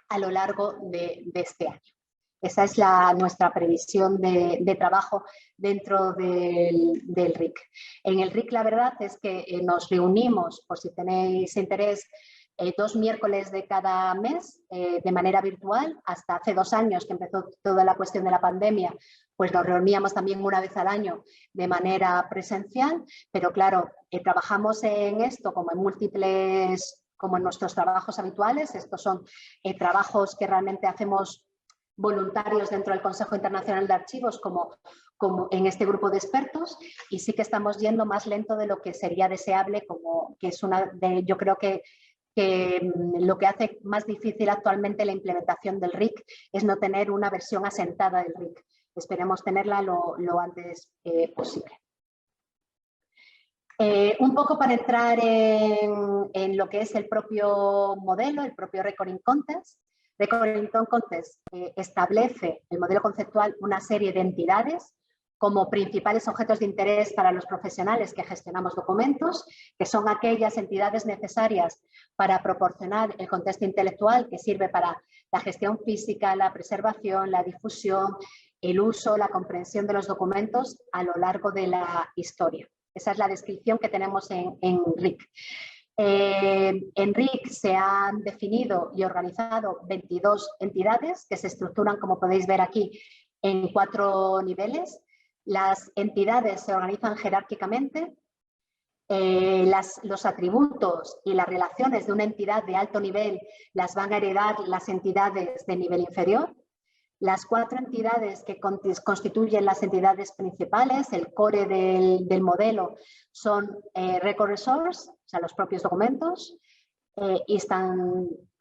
a lo largo de este año. Esa es nuestra previsión de trabajo dentro del RIC. En el RIC la verdad es que nos reunimos, por si tenéis interés, 2 miércoles de cada mes de manera virtual. Hasta hace 2 años que empezó toda la cuestión de la pandemia, pues nos reuníamos también una vez al año de manera presencial, pero claro, trabajamos en esto como en múltiples, como en nuestros trabajos habituales. Estos son trabajos que realmente hacemos voluntarios dentro del Consejo Internacional de Archivos como en este grupo de expertos, y sí que estamos yendo más lento de lo que sería deseable, yo creo que lo que hace más difícil actualmente la implementación del RIC es no tener una versión asentada del RIC. Esperemos tenerla lo antes posible. Un poco para entrar en lo que es el propio modelo, el propio Recording Contest. Recording Contest establece el modelo conceptual una serie de entidades como principales objetos de interés para los profesionales que gestionamos documentos, que son aquellas entidades necesarias para proporcionar el contexto intelectual que sirve para la gestión física, la preservación, la difusión, el uso, la comprensión de los documentos a lo largo de la historia. Esa es la descripción que tenemos en RIC. En RIC se han definido y organizado 22 entidades que se estructuran, como podéis ver aquí, en 4 niveles. Las entidades se organizan jerárquicamente. Los atributos y las relaciones de una entidad de alto nivel las van a heredar las entidades de nivel inferior. Las 4 entidades que constituyen las entidades principales, el core del modelo, son Record Resource, o sea, los propios documentos,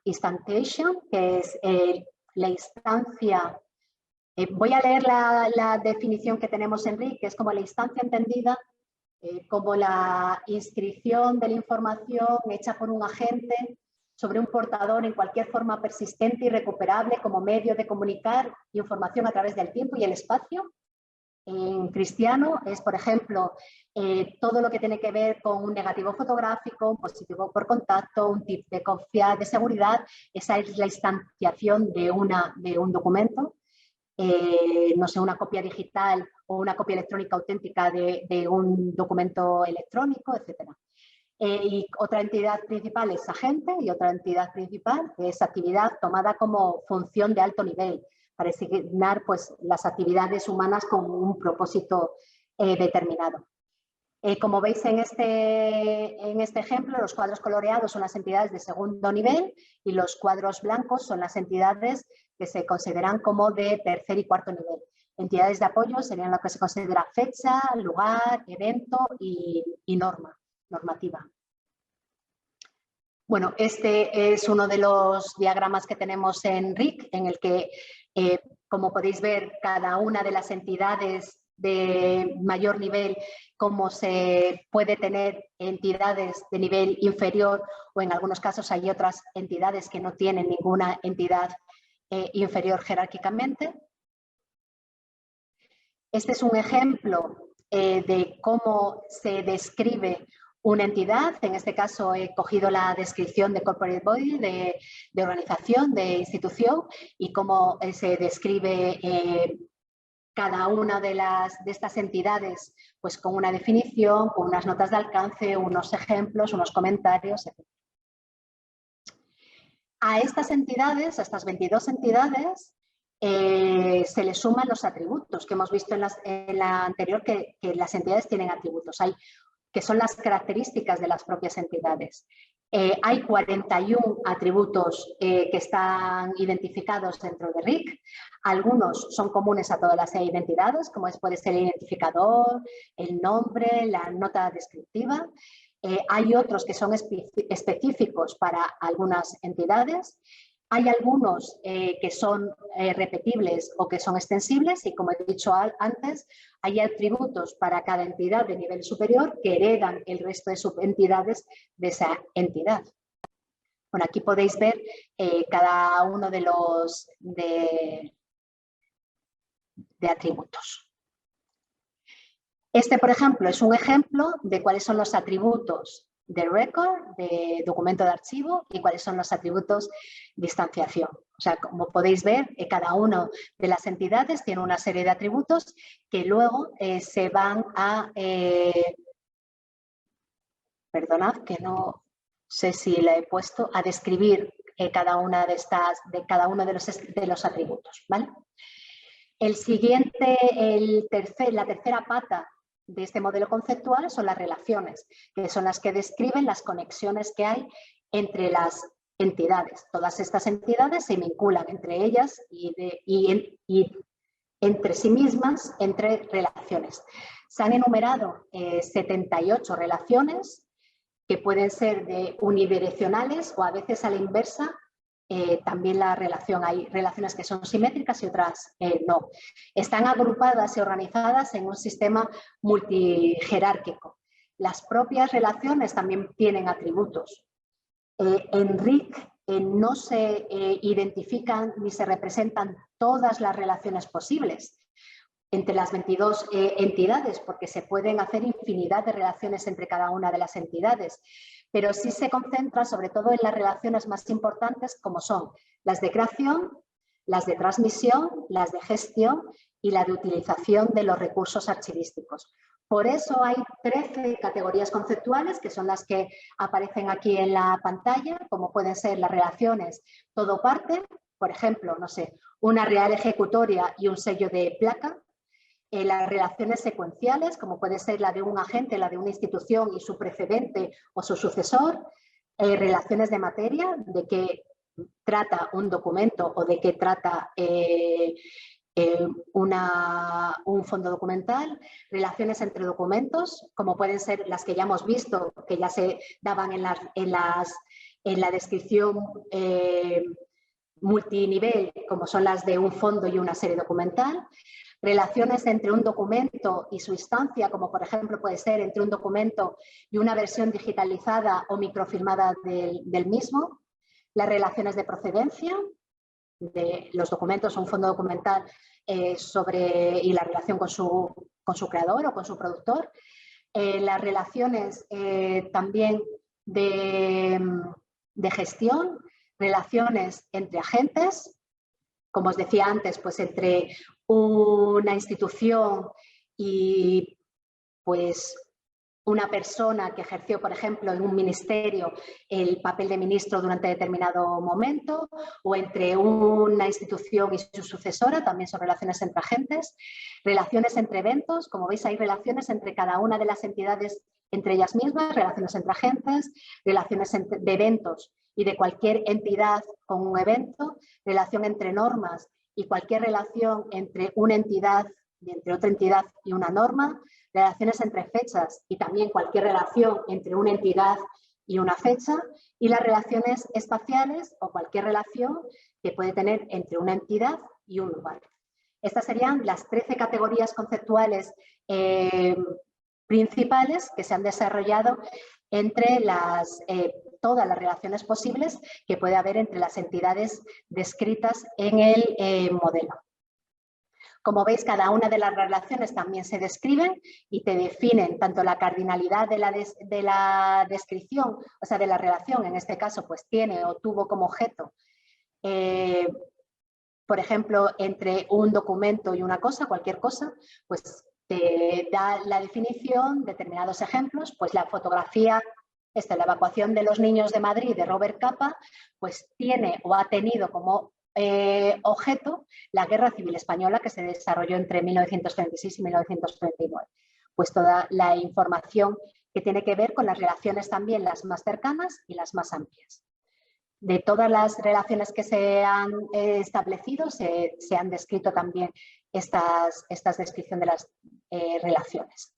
Instantiation, que es la instancia. Voy a leer la definición que tenemos en RIC, que es como la instancia entendida como la inscripción de la información hecha por un agente sobre un portador en cualquier forma persistente y recuperable como medio de comunicar información a través del tiempo y el espacio. En cristiano es, por ejemplo, todo lo que tiene que ver con un negativo fotográfico, un positivo por contacto, un tip de copia de seguridad. Esa es la instanciación de un documento. No sé, una copia digital o una copia electrónica auténtica de un documento electrónico, etc. Y otra entidad principal es agente y otra entidad principal es actividad tomada como función de alto nivel para designar pues, las actividades humanas con un propósito determinado. Como veis en este ejemplo, los cuadros coloreados son las entidades de segundo nivel y los cuadros blancos son las entidades que se consideran como de tercer y cuarto nivel. Entidades de apoyo serían lo que se considera fecha, lugar, evento y normativa. Bueno, este es uno de los diagramas que tenemos en RIC, en el que, como podéis ver, cada una de las entidades de mayor nivel, como se puede tener entidades de nivel inferior o en algunos casos hay otras entidades que no tienen ninguna entidad inferior jerárquicamente. Este es un ejemplo de cómo se describe una entidad. En este caso he cogido la descripción de corporate body, de organización, de institución, y cómo se describe cada una de estas entidades pues con una definición, con unas notas de alcance, unos ejemplos, unos comentarios, etc. A estas entidades, a estas 22 entidades, se les suman los atributos que hemos visto en la anterior, que las entidades tienen atributos, que son las características de las propias entidades. Hay 41 atributos que están identificados dentro de RIC. Algunos son comunes a todas las identidades, como puede ser el identificador, el nombre, la nota descriptiva. Hay otros que son específicos para algunas entidades. Hay algunos que son repetibles o que son extensibles y, como he dicho antes, hay atributos para cada entidad de nivel superior que heredan el resto de subentidades de esa entidad. Bueno, aquí podéis ver cada uno de los atributos. Este, por ejemplo, es un ejemplo de cuáles son los atributos de record, de documento de archivo, y cuáles son los atributos de instanciación. O sea, como podéis ver, cada una de las entidades tiene una serie de atributos que luego se van a... perdonad, que no sé si la he puesto, a describir cada una cada uno de los atributos, ¿vale? El siguiente, la tercera pata de este modelo conceptual son las relaciones, que son las que describen las conexiones que hay entre las entidades. Todas estas entidades se vinculan entre ellas y entre sí mismas, entre relaciones. Se han enumerado 78 relaciones que pueden ser unidireccionales o a veces a la inversa. También la relación, hay relaciones que son simétricas y otras no. Están agrupadas y organizadas en un sistema multijerárquico. Las propias relaciones también tienen atributos. En RIC no se identifican ni se representan todas las relaciones posibles entre las 22 entidades, porque se pueden hacer infinidad de relaciones entre cada una de las entidades, pero sí se concentra sobre todo en las relaciones más importantes, como son las de creación, las de transmisión, las de gestión y la de utilización de los recursos archivísticos. Por eso hay 13 categorías conceptuales, que son las que aparecen aquí en la pantalla, como pueden ser las relaciones todo parte, por ejemplo, no sé, una real ejecutoria y un sello de placa. Las relaciones secuenciales, como puede ser la de un agente, la de una institución y su precedente o su sucesor. Relaciones de materia, de qué trata un documento o de qué trata un fondo documental. Relaciones entre documentos, como pueden ser las que ya hemos visto, que ya se daban en la descripción multinivel, como son las de un fondo y una serie documental. Relaciones entre un documento y su instancia, como por ejemplo puede ser entre un documento y una versión digitalizada o microfilmada del mismo. Las relaciones de procedencia de los documentos o un fondo documental y la relación con su creador o con su productor. Las relaciones también de gestión, relaciones entre agentes, como os decía antes, pues entre una institución y pues una persona que ejerció, por ejemplo, en un ministerio el papel de ministro durante determinado momento, o entre una institución y su sucesora, también son relaciones entre agentes. Relaciones entre eventos, como veis hay relaciones entre cada una de las entidades entre ellas mismas, relaciones entre agentes, relaciones de eventos y de cualquier entidad con un evento, relación entre normas y cualquier relación entre una entidad y entre otra entidad y una norma, relaciones entre fechas y también cualquier relación entre una entidad y una fecha, y las relaciones espaciales o cualquier relación que puede tener entre una entidad y un lugar. Estas serían las 13 categorías conceptuales principales que se han desarrollado entre todas las relaciones posibles que puede haber entre las entidades descritas en el modelo. Como veis, cada una de las relaciones también se describen y te definen tanto la cardinalidad de la descripción, o sea, de la relación, en este caso, pues tiene o tuvo como objeto, por ejemplo, entre un documento y una cosa, cualquier cosa, pues te da la definición, determinados ejemplos, pues la fotografía, la evacuación de los niños de Madrid de Robert Capa, pues tiene o ha tenido como objeto la Guerra Civil Española que se desarrolló entre 1936 y 1939. Pues toda la información que tiene que ver con las relaciones también las más cercanas y las más amplias. De todas las relaciones que se han establecido, se han descrito también estas descripciones de las relaciones.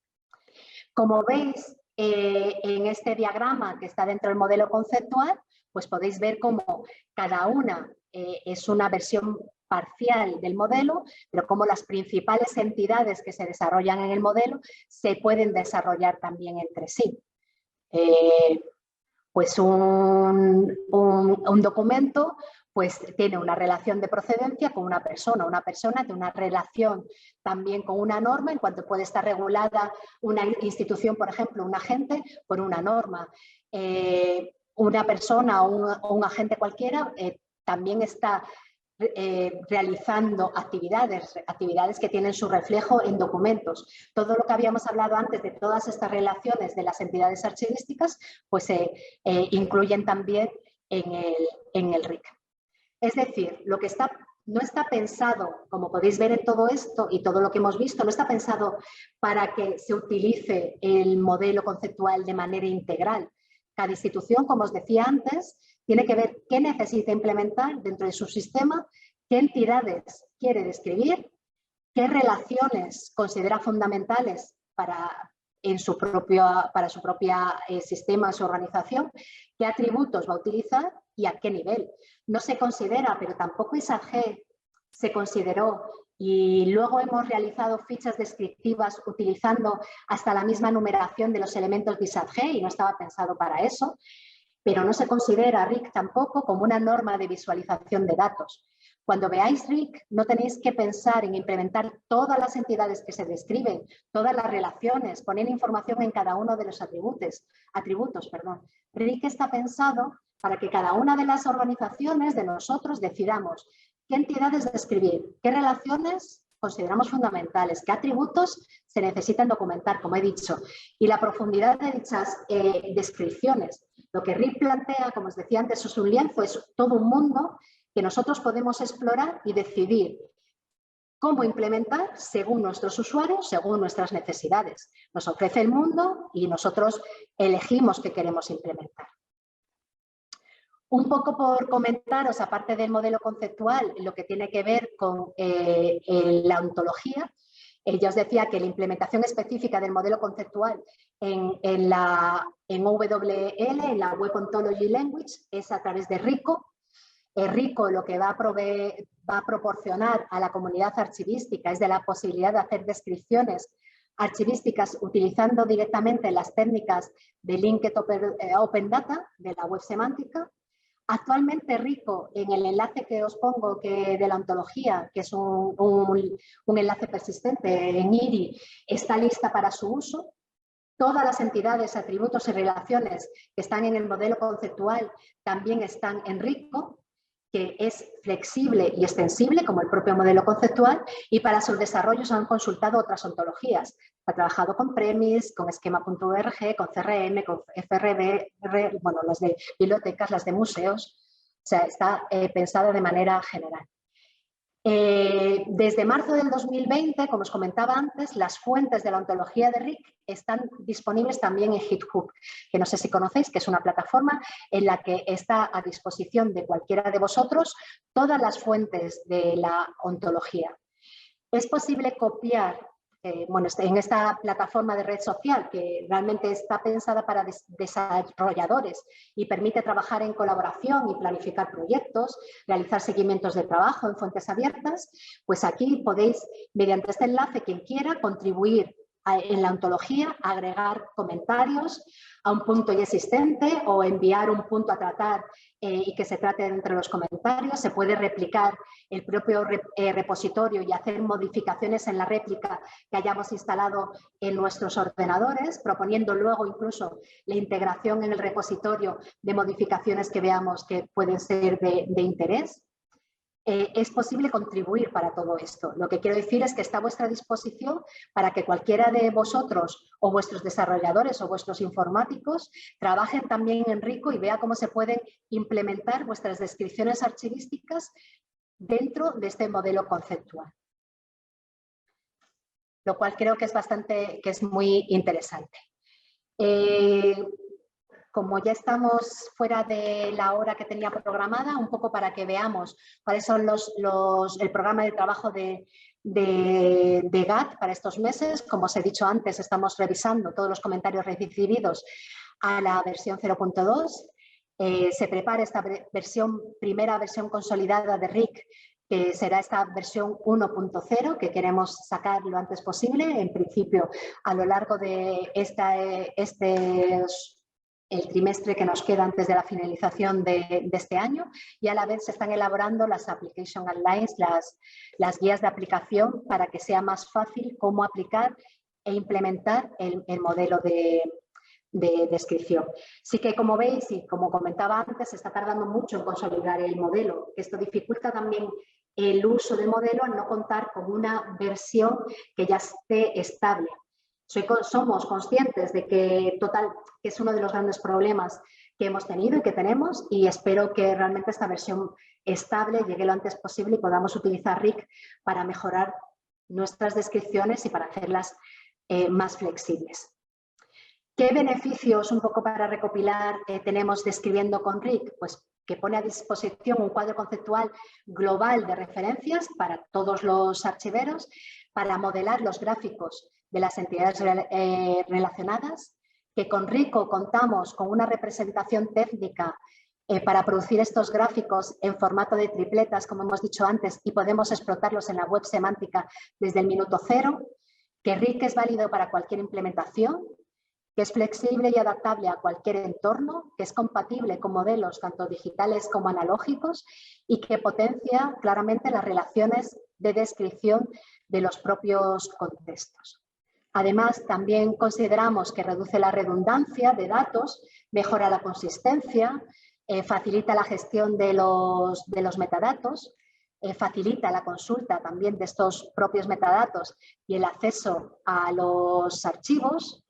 Como veis en este diagrama que está dentro del modelo conceptual, pues podéis ver cómo cada una es una versión parcial del modelo, pero cómo las principales entidades que se desarrollan en el modelo se pueden desarrollar también entre sí. Pues un documento pues tiene una relación de procedencia con una persona tiene una relación también con una norma en cuanto puede estar regulada una institución, por ejemplo, un agente por una norma. Una persona o un agente cualquiera también está realizando actividades que tienen su reflejo en documentos. Todo lo que habíamos hablado antes de todas estas relaciones de las entidades archivísticas, pues se incluyen también en el RIC. Es decir, lo que no está pensado, como podéis ver en todo esto y todo lo que hemos visto, no está pensado para que se utilice el modelo conceptual de manera integral. Cada institución, como os decía antes, tiene que ver qué necesita implementar dentro de su sistema, qué entidades quiere describir, qué relaciones considera fundamentales para su propia sistema, su organización, qué atributos va a utilizar y a qué nivel. No se considera, pero tampoco ISAG se consideró Y luego hemos realizado fichas descriptivas utilizando hasta la misma numeración de los elementos DISAT-G y no estaba pensado para eso, pero no se considera RIC tampoco como una norma de visualización de datos. Cuando veáis RIC, no tenéis que pensar en implementar todas las entidades que se describen, todas las relaciones, poner información en cada uno de los atributos. RIC está pensado para que cada una de las organizaciones, de nosotros, decidamos qué entidades describir, qué relaciones consideramos fundamentales, qué atributos se necesitan documentar, como he dicho, y la profundidad de dichas descripciones. Lo que RIC plantea, como os decía antes, es un lienzo, es todo un mundo que nosotros podemos explorar y decidir cómo implementar según nuestros usuarios, según nuestras necesidades. Nos ofrece el mundo y nosotros elegimos qué queremos implementar. Un poco por comentaros, aparte del modelo conceptual, lo que tiene que ver con la ontología. Ya os decía que la implementación específica del modelo conceptual en WL, en la Web Ontology Language, es a través de RICO. RICO lo que va a proporcionar a la comunidad archivística es de la posibilidad de hacer descripciones archivísticas utilizando directamente las técnicas de Linked Open Data de la web semántica. Actualmente RICO, en el enlace que os pongo de la ontología, que es un enlace persistente en IRI, está lista para su uso. Todas las entidades, atributos y relaciones que están en el modelo conceptual también están en RICO, que es flexible y extensible como el propio modelo conceptual, y para su desarrollo se han consultado otras ontologías. Ha trabajado con Premis, con Schema.org, con CRM, con FRB, bueno, las de bibliotecas, las de museos. O sea, está pensada de manera general. Desde marzo del 2020, como os comentaba antes, las fuentes de la ontología de RIC están disponibles también en GitHub, que no sé si conocéis, que es una plataforma en la que está a disposición de cualquiera de vosotros todas las fuentes de la ontología. Es posible copiar, en esta plataforma de red social, que realmente está pensada para desarrolladores y permite trabajar en colaboración y planificar proyectos, realizar seguimientos de trabajo en fuentes abiertas, pues aquí podéis, mediante este enlace, quien quiera, contribuir en la ontología, agregar comentarios a un punto ya existente o enviar un punto a tratar y que se trate entre los comentarios. Se puede replicar el propio repositorio y hacer modificaciones en la réplica que hayamos instalado en nuestros ordenadores, proponiendo luego incluso la integración en el repositorio de modificaciones que veamos que pueden ser de interés. Es posible contribuir para todo esto. Lo que quiero decir es que está a vuestra disposición para que cualquiera de vosotros o vuestros desarrolladores o vuestros informáticos trabajen también en RICO y vea cómo se pueden implementar vuestras descripciones archivísticas dentro de este modelo conceptual. Lo cual creo que es muy interesante. Como ya estamos fuera de la hora que tenía programada, un poco para que veamos cuáles son el programa de trabajo de GAT para estos meses. Como os he dicho antes, estamos revisando todos los comentarios recibidos a la versión 0.2. Se prepara esta primera versión consolidada de RIC, que será esta versión 1.0, que queremos sacar lo antes posible, en principio a lo largo de el trimestre que nos queda antes de la finalización de este año, y a la vez se están elaborando las Application Guidelines, las guías de aplicación, para que sea más fácil cómo aplicar e implementar el modelo de descripción. Sí que, como veis y como comentaba antes, se está tardando mucho en consolidar el modelo. Esto dificulta también el uso del modelo al no contar con una versión que ya esté estable. Somos conscientes de que es uno de los grandes problemas que hemos tenido y que tenemos, y espero que realmente esta versión estable llegue lo antes posible y podamos utilizar RIC para mejorar nuestras descripciones y para hacerlas más flexibles. ¿Qué beneficios, un poco para recopilar, tenemos describiendo con RIC? Pues que pone a disposición un cuadro conceptual global de referencias para todos los archiveros, para modelar los gráficos de las entidades relacionadas, que con RICO contamos con una representación técnica para producir estos gráficos en formato de tripletas, como hemos dicho antes, y podemos explotarlos en la web semántica desde el minuto cero, que RIC es válido para cualquier implementación, que es flexible y adaptable a cualquier entorno, que es compatible con modelos tanto digitales como analógicos y que potencia claramente las relaciones de descripción de los propios contextos. Además, también consideramos que reduce la redundancia de datos, mejora la consistencia, facilita la gestión de los metadatos, facilita la consulta también de estos propios metadatos y el acceso a los archivos,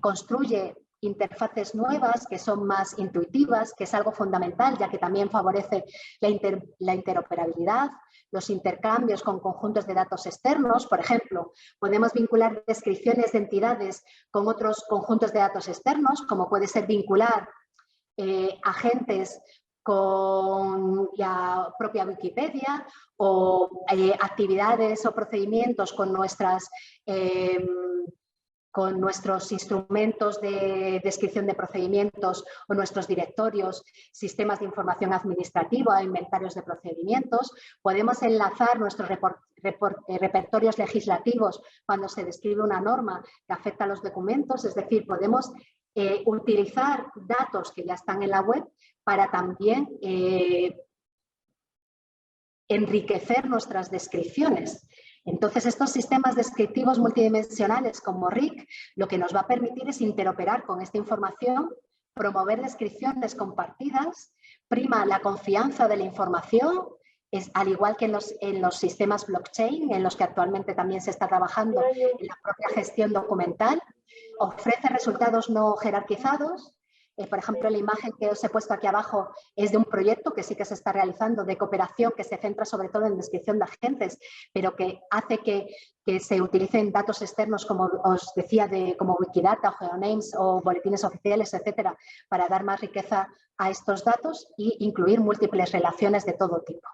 construye interfaces nuevas que son más intuitivas, que es algo fundamental, ya que también favorece la interoperabilidad, los intercambios con conjuntos de datos externos. Por ejemplo, podemos vincular descripciones de entidades con otros conjuntos de datos externos, como puede ser vincular agentes con la propia Wikipedia o actividades o procedimientos con nuestros instrumentos de descripción de procedimientos o nuestros directorios, sistemas de información administrativa, inventarios de procedimientos. Podemos enlazar nuestros repertorios legislativos cuando se describe una norma que afecta a los documentos, es decir, podemos utilizar datos que ya están en la web para también enriquecer nuestras descripciones. Entonces, estos sistemas descriptivos multidimensionales como RIC lo que nos va a permitir es interoperar con esta información, promover descripciones compartidas, prima la confianza de la información, al igual que en los sistemas blockchain, en los que actualmente también se está trabajando en la propia gestión documental, ofrece resultados no jerarquizados. Por ejemplo, la imagen que os he puesto aquí abajo es de un proyecto que sí que se está realizando de cooperación que se centra sobre todo en descripción de agentes, pero que hace que se utilicen datos externos, como os decía, como Wikidata, o Geonames o boletines oficiales, etcétera, para dar más riqueza a estos datos e incluir múltiples relaciones de todo tipo.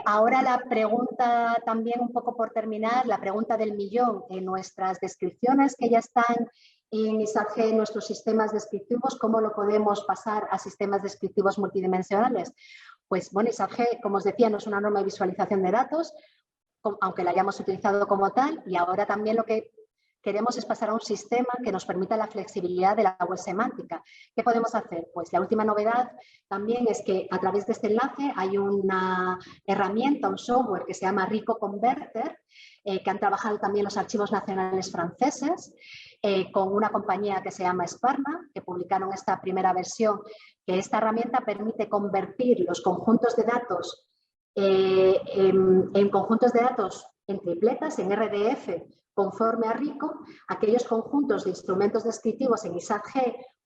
Ahora la pregunta también, un poco por terminar, la pregunta del millón en nuestras descripciones que ya están en ISAG, en nuestros sistemas descriptivos, ¿cómo lo podemos pasar a sistemas descriptivos multidimensionales? Pues bueno, ISAG, como os decía, no es una norma de visualización de datos, aunque la hayamos utilizado como tal, y ahora también lo que queremos es pasar a un sistema que nos permita la flexibilidad de la web semántica. ¿Qué podemos hacer? Pues la última novedad también es que a través de este enlace hay una herramienta, un software que se llama Rico Converter, que han trabajado también los archivos nacionales franceses, con una compañía que se llama Sparna, que publicaron esta primera versión, que esta herramienta permite convertir los conjuntos de datos en conjuntos de datos en tripletas, en RDF, conforme a RICO, aquellos conjuntos de instrumentos descriptivos en ISAG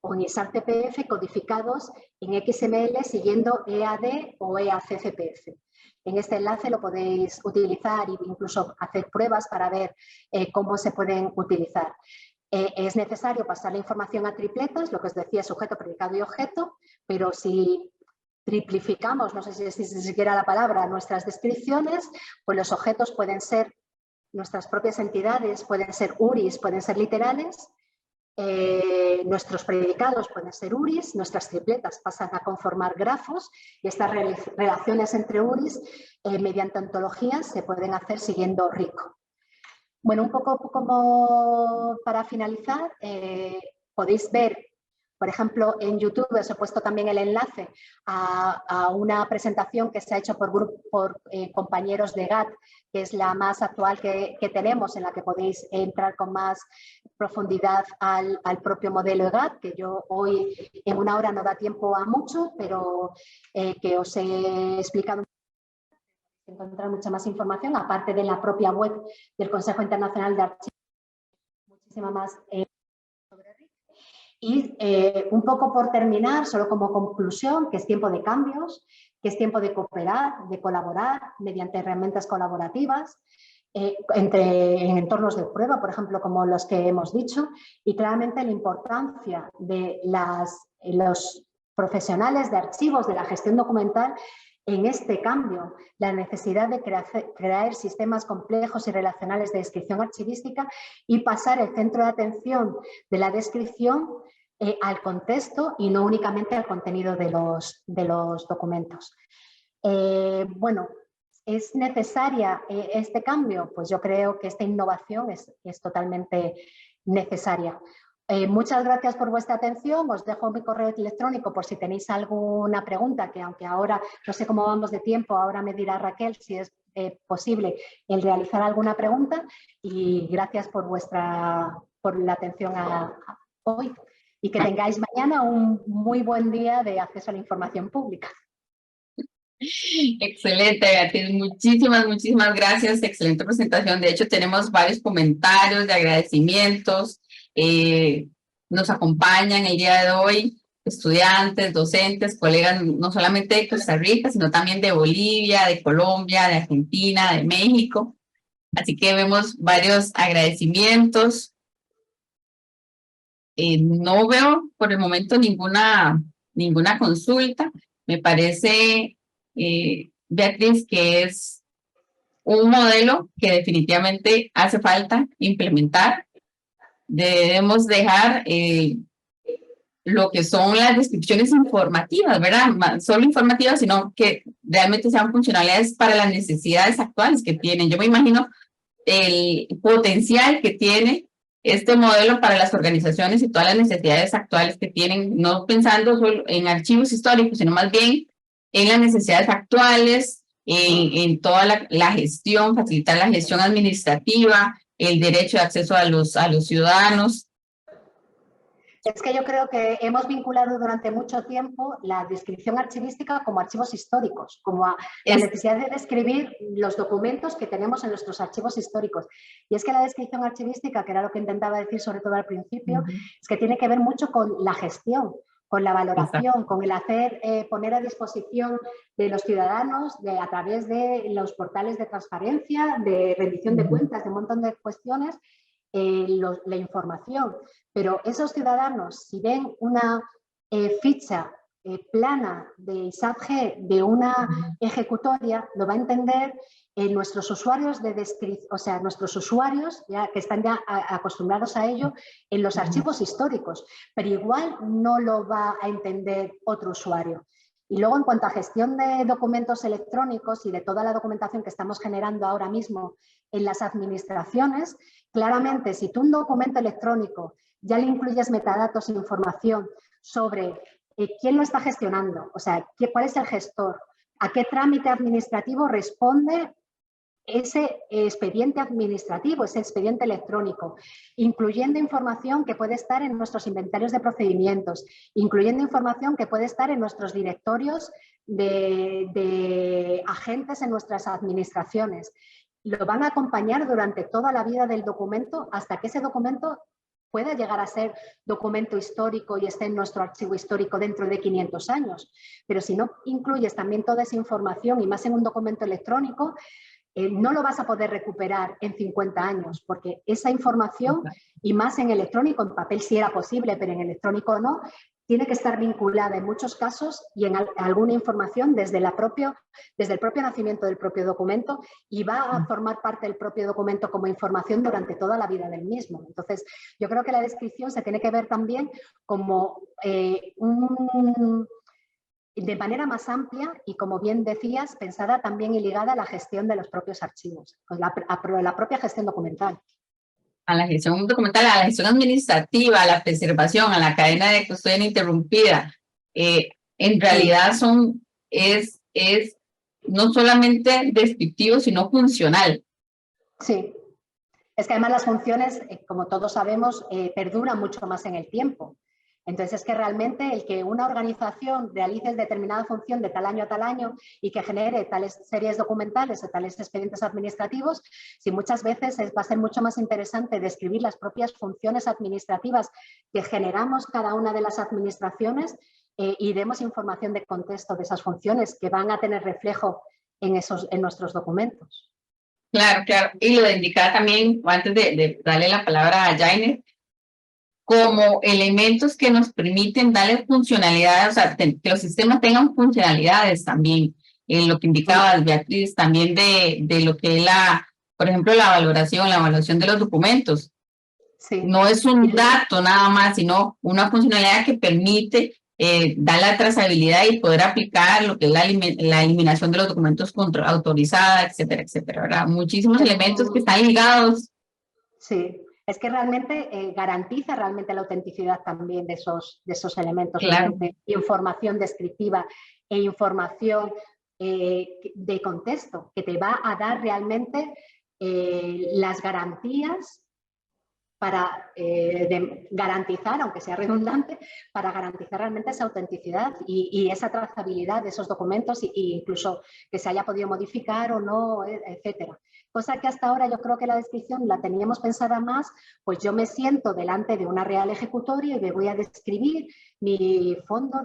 o en ISAG-CPF codificados en XML siguiendo EAD o EAC-CPF. En este enlace lo podéis utilizar e incluso hacer pruebas para ver cómo se pueden utilizar. Es necesario pasar la información a tripletas, lo que os decía, sujeto, predicado y objeto, pero si triplificamos, no sé si es ni siquiera la palabra, nuestras descripciones, pues los objetos pueden ser nuestras propias entidades, pueden ser URIs, pueden ser literales, nuestros predicados pueden ser URIs, nuestras tripletas pasan a conformar grafos y estas relaciones entre URIs mediante ontologías se pueden hacer siguiendo RICO. Bueno, un poco como para finalizar, podéis ver, por ejemplo, en YouTube os he puesto también el enlace a una presentación que se ha hecho por compañeros de GAT, que es la más actual que tenemos, en la que podéis entrar con más profundidad al propio modelo GAT, que yo hoy en una hora no da tiempo a mucho, pero que os he explicado. Encontrar mucha más información, aparte de la propia web del Consejo Internacional de Archivos, muchísima más sobre RIC. Y un poco por terminar, solo como conclusión, que es tiempo de cambios, que es tiempo de cooperar, de colaborar mediante herramientas colaborativas, en entornos de prueba, por ejemplo, como los que hemos dicho, y claramente la importancia de los profesionales de archivos, de la gestión documental, en este cambio, la necesidad de crear sistemas complejos y relacionales de descripción archivística y pasar el centro de atención de la descripción al contexto y no únicamente al contenido de los documentos. Bueno, ¿es necesaria este cambio? Pues yo creo que esta innovación es totalmente necesaria. Muchas gracias por vuestra atención. Os dejo mi correo electrónico por si tenéis alguna pregunta, que aunque ahora no sé cómo vamos de tiempo, ahora me dirá Raquel si es posible el realizar alguna pregunta. Y gracias por la atención hoy. Y que tengáis mañana un muy buen día de acceso a la información pública. Excelente, Beatriz. Muchísimas gracias. Excelente presentación. De hecho, tenemos varios comentarios de agradecimientos. Nos acompañan el día de hoy estudiantes, docentes, colegas, no solamente de Costa Rica, sino también de Bolivia, de Colombia, de Argentina, de México. Así que vemos varios agradecimientos. No veo por el momento ninguna consulta. Me parece, Beatriz, que es un modelo que definitivamente hace falta implementar. Debemos dejar lo que son las descripciones informativas, ¿verdad? No solo informativas, sino que realmente sean funcionalidades para las necesidades actuales que tienen. Yo me imagino el potencial que tiene este modelo para las organizaciones y todas las necesidades actuales que tienen, no pensando solo en archivos históricos, sino más bien en las necesidades actuales, en toda la gestión, facilitar la gestión administrativa, el derecho de acceso a los ciudadanos. Es que yo creo que hemos vinculado durante mucho tiempo la descripción archivística como archivos históricos, como a la necesidad de describir los documentos que tenemos en nuestros archivos históricos. Y es que la descripción archivística, que era lo que intentaba decir sobre todo al principio, es que tiene que ver mucho con la gestión, con la valoración, con el poner a disposición de los ciudadanos a través de los portales de transparencia, de rendición de cuentas, de un montón de cuestiones, la información. Pero esos ciudadanos, si ven una ficha plana de ISAP-G de una ejecutoria, lo va a entender nuestros usuarios nuestros usuarios ya, que están ya acostumbrados a ello en los archivos históricos, pero igual no lo va a entender otro usuario. Y luego, en cuanto a gestión de documentos electrónicos y de toda la documentación que estamos generando ahora mismo en las administraciones, claramente, si tú un documento electrónico ya le incluyes metadatos e información sobre quién lo está gestionando, o sea, cuál es el gestor, a qué trámite administrativo responde ese expediente administrativo, ese expediente electrónico, incluyendo información que puede estar en nuestros inventarios de procedimientos, incluyendo información que puede estar en nuestros directorios de agentes en nuestras administraciones. Lo van a acompañar durante toda la vida del documento hasta que ese documento pueda llegar a ser documento histórico y esté en nuestro archivo histórico dentro de 500 años. Pero si no incluyes también toda esa información y más en un documento electrónico, no lo vas a poder recuperar en 50 años, porque esa información, y más en electrónico, en papel sí era posible, pero en electrónico no, tiene que estar vinculada en muchos casos y en alguna información desde el propio nacimiento del propio documento, y va a formar parte del propio documento como información durante toda la vida del mismo. Entonces, yo creo que la descripción se tiene que ver también como de manera más amplia y, como bien decías, pensada también y ligada a la gestión de los propios archivos, a la propia gestión documental. A la gestión documental, a la gestión administrativa, a la preservación, a la cadena de custodia ininterrumpida. En realidad es no solamente descriptivo, sino funcional. Sí, es que además las funciones, como todos sabemos, perduran mucho más en el tiempo. Entonces, es que realmente el que una organización realice determinada función de tal año a tal año y que genere tales series documentales o tales expedientes administrativos, si muchas veces va a ser mucho más interesante describir las propias funciones administrativas que generamos cada una de las administraciones y demos información de contexto de esas funciones que van a tener reflejo en nuestros documentos. Claro, claro. Y lo de indicar también, antes de darle la palabra a Jainer, como elementos que nos permiten darle funcionalidad, o sea, que los sistemas tengan funcionalidades también, en lo que indicaba Beatriz, también de lo que es por ejemplo, la evaluación de los documentos. Sí. No es un dato nada más, sino una funcionalidad que permite dar la trazabilidad y poder aplicar lo que es la eliminación de los documentos autorizados, etcétera, etcétera, ¿verdad? Muchísimos elementos que están ligados. Sí, es que realmente garantiza realmente la autenticidad también de esos elementos, Claro. mediante información descriptiva e información de contexto, que te va a dar realmente las garantías para garantizar, aunque sea redundante, para garantizar realmente esa autenticidad y esa trazabilidad de esos documentos e incluso que se haya podido modificar o no, etcétera. Cosa que hasta ahora yo creo que la descripción la teníamos pensada más, pues yo me siento delante de una real ejecutoria y me voy a describir mi fondo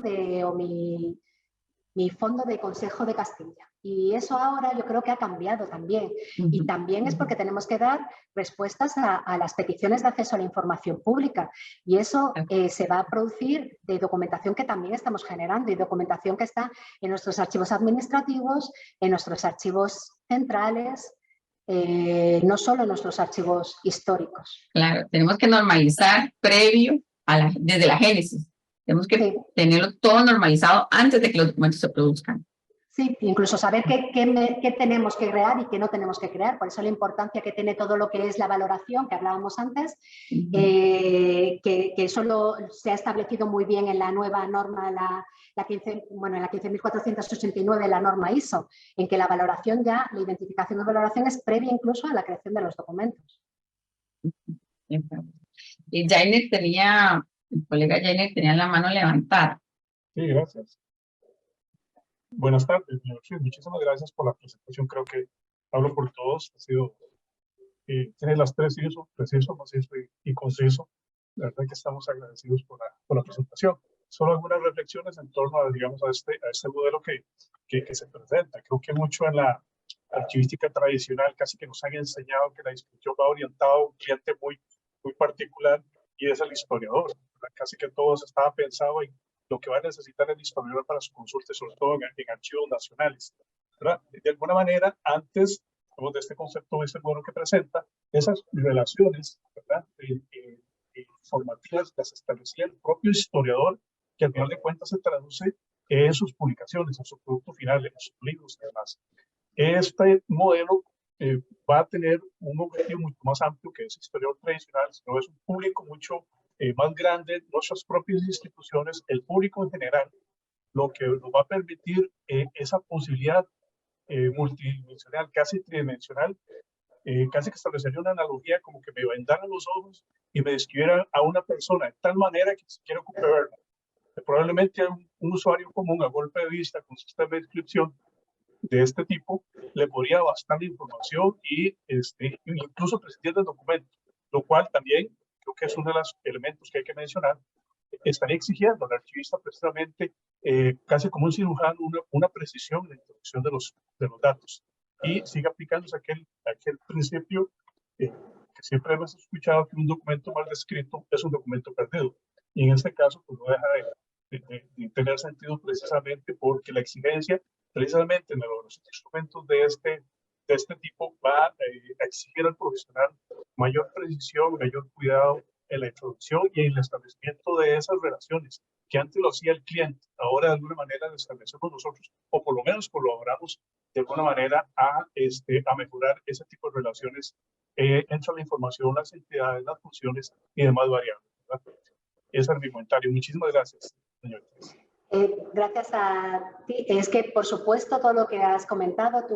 mi fondo de Consejo de Castilla. Y eso ahora yo creo que ha cambiado también. Y también es porque tenemos que dar respuestas a las peticiones de acceso a la información pública. Y eso se va a producir de documentación que también estamos generando y documentación que está en nuestros archivos administrativos, en nuestros archivos centrales, no solo en nuestros archivos históricos. Claro, tenemos que normalizar previo desde la génesis. Tenemos que tenerlo todo normalizado antes de que los documentos se produzcan. Sí, incluso saber qué tenemos que crear y qué no tenemos que crear. Por eso la importancia que tiene todo lo que es la valoración, que hablábamos antes, que eso se ha establecido muy bien en la nueva norma, en la 15.489, la norma ISO, en que la valoración la identificación de valoración es previa incluso a la creación de los documentos. Y el colega Jainer tenía la mano levantada. Sí, gracias. Buenas tardes, muchísimas gracias por la presentación. Creo que hablo por todos. Ha sido, tiene las tres ISO, preciso, macizo y conciso. La verdad que estamos agradecidos por la presentación. Solo algunas reflexiones en torno a, digamos, a este modelo que se presenta. Creo que mucho en la archivística tradicional casi que nos han enseñado que la discusión va orientada a un cliente muy particular y es el historiador. ¿Verdad? Casi que todo estaba pensado en lo que va a necesitar el historiador para su consulta, sobre todo en archivos nacionales. ¿Verdad? De alguna manera, antes de este concepto, este modelo que presenta, esas relaciones, ¿verdad? Informativas las establecía el propio historiador, que al final de cuentas se traduce en sus publicaciones, en su producto final, en sus libros y demás. Este modelo va a tener un objetivo mucho más amplio que ese historiador tradicional, sino es un público mucho más grande, nuestras propias instituciones, el público en general, lo que nos va a permitir esa posibilidad multidimensional, casi tridimensional, casi que establecería una analogía como que me vendaran los ojos y me describiera a una persona de tal manera que si quiero verla. Probablemente un usuario común a golpe de vista con sistema de descripción de este tipo le podría bastante información y incluso prescindir del documento, lo cual también creo que es uno de los elementos que hay que mencionar. Estaría exigiendo al archivista precisamente casi como un cirujano una precisión en la introducción de los datos y sigue aplicándose aquel principio que siempre hemos escuchado, que un documento mal descrito es un documento perdido, y en este caso pues no deja de tener sentido precisamente porque la exigencia precisamente en los instrumentos de este tipo va a exigir al profesional mayor precisión, mayor cuidado en la introducción y en el establecimiento de esas relaciones que antes lo hacía el cliente. Ahora de alguna manera lo establecemos nosotros, o por lo menos colaboramos de alguna manera a mejorar ese tipo de relaciones entre la información, las entidades, las funciones y demás variables, ¿verdad? Ese es mi comentario. Muchísimas gracias, señor. Gracias a ti. Es que, por supuesto, todo lo que has comentado,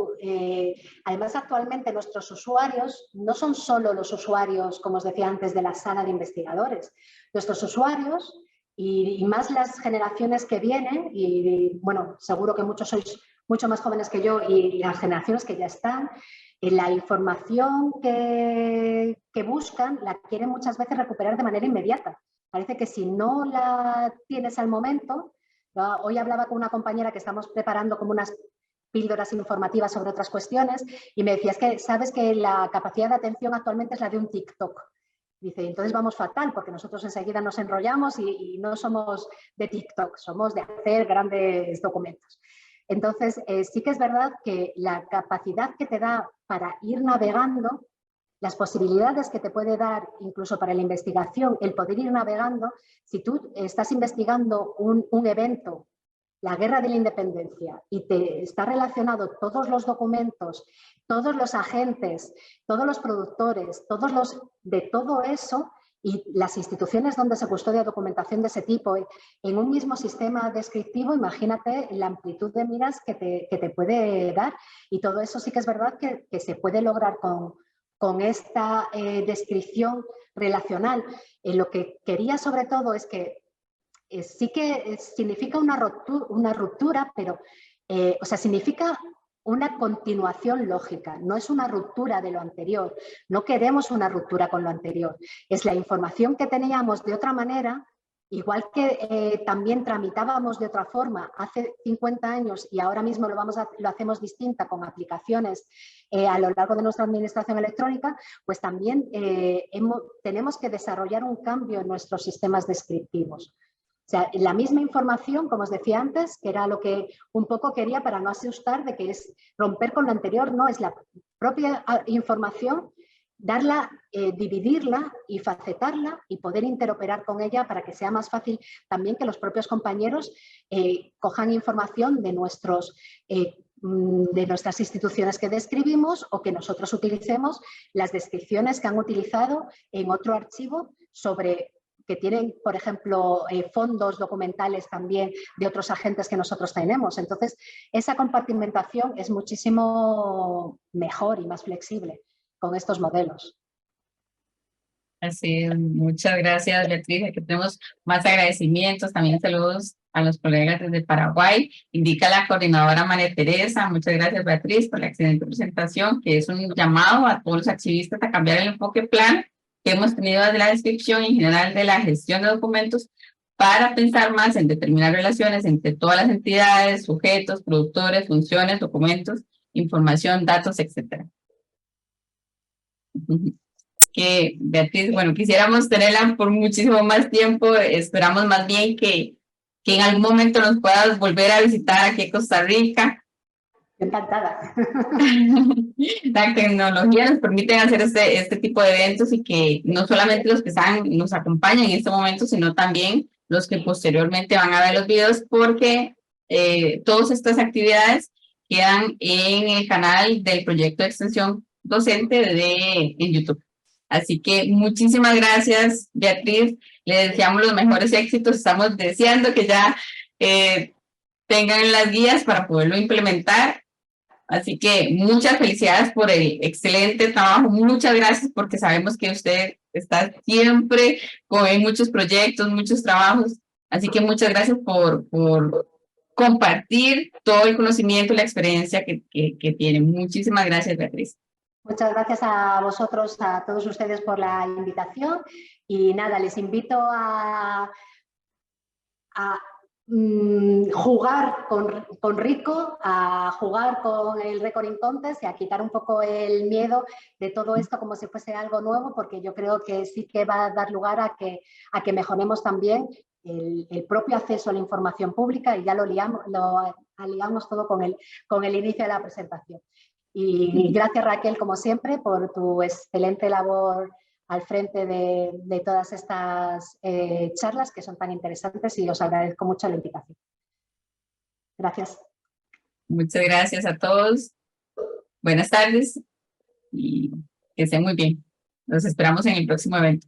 además actualmente nuestros usuarios no son solo los usuarios, como os decía antes, de la sala de investigadores. Nuestros usuarios y más las generaciones que vienen, y bueno, seguro que muchos sois mucho más jóvenes que yo y las generaciones que ya están, la información que buscan la quieren muchas veces recuperar de manera inmediata. Parece que si no la tienes al momento. Hoy hablaba con una compañera que estamos preparando como unas píldoras informativas sobre otras cuestiones y me decía, es que sabes que la capacidad de atención actualmente es la de un TikTok. Dice, entonces vamos fatal porque nosotros enseguida nos enrollamos y no somos de TikTok, somos de hacer grandes documentos. Entonces, sí que es verdad que la capacidad que te da para ir navegando las posibilidades que te puede dar, incluso para la investigación, el poder ir navegando. Si tú estás investigando un evento, la Guerra de la Independencia, y te está relacionado todos los documentos, todos los agentes, todos los productores, de todo eso, y las instituciones donde se custodia documentación de ese tipo en un mismo sistema descriptivo, imagínate la amplitud de miras que te puede dar. Y todo eso sí que es verdad que se puede lograr con esta descripción relacional. Lo que quería sobre todo es que sí que significa una ruptura, pero o sea, significa una continuación lógica, no es una ruptura de lo anterior. No queremos una ruptura con lo anterior. Es la información que teníamos de otra manera, igual que también tramitábamos de otra forma hace 50 años y ahora mismo lo hacemos distinta con aplicaciones a lo largo de nuestra administración electrónica, pues también tenemos que desarrollar un cambio en nuestros sistemas descriptivos. O sea, la misma información, como os decía antes, que era lo que un poco quería para no asustar de que es romper con lo anterior, no, es la propia información, darla, dividirla y facetarla y poder interoperar con ella para que sea más fácil también que los propios compañeros cojan información de nuestras instituciones que describimos o que nosotros utilicemos las descripciones que han utilizado en otro archivo sobre que tienen, por ejemplo, fondos documentales también de otros agentes que nosotros tenemos. Entonces, esa compartimentación es muchísimo mejor y más flexible con estos modelos. Así, muchas gracias, Beatriz. Aquí tenemos más agradecimientos, también saludos a los colegas desde Paraguay. Indica la coordinadora María Teresa. Muchas gracias, Beatriz, por la excelente presentación, que es un llamado a todos los archivistas a cambiar el enfoque plan que hemos tenido de la descripción en general de la gestión de documentos para pensar más en determinar relaciones entre todas las entidades, sujetos, productores, funciones, documentos, información, datos, etc. Que Beatriz, bueno, quisiéramos tenerla por muchísimo más tiempo. Esperamos más bien que en algún momento nos puedas volver a visitar aquí en Costa Rica. Encantada. La tecnología nos permite hacer este tipo de eventos y que no solamente los que nos acompañan en este momento, sino también los que posteriormente van a ver los videos, porque todas estas actividades quedan en el canal del proyecto de extensión docente en YouTube. Así que muchísimas gracias, Beatriz. Le deseamos los mejores éxitos. Estamos deseando que ya tengan las guías para poderlo implementar. Así que muchas felicidades por el excelente trabajo. Muchas gracias porque sabemos que usted está siempre con muchos proyectos, muchos trabajos. Así que muchas gracias por compartir todo el conocimiento y la experiencia que tiene. Muchísimas gracias, Beatriz. Muchas gracias a vosotros, a todos ustedes por la invitación. Y nada, les invito a jugar con Rico, a jugar con el Recording Contest y a quitar un poco el miedo de todo esto como si fuese algo nuevo, porque yo creo que sí que va a dar lugar a que mejoremos también el propio acceso a la información pública, y ya lo aliamos todo con el inicio de la presentación. Y gracias, Raquel, como siempre, por tu excelente labor al frente de todas estas charlas que son tan interesantes, y os agradezco mucho la invitación. Gracias. Muchas gracias a todos. Buenas tardes y que estén muy bien. Los esperamos en el próximo evento.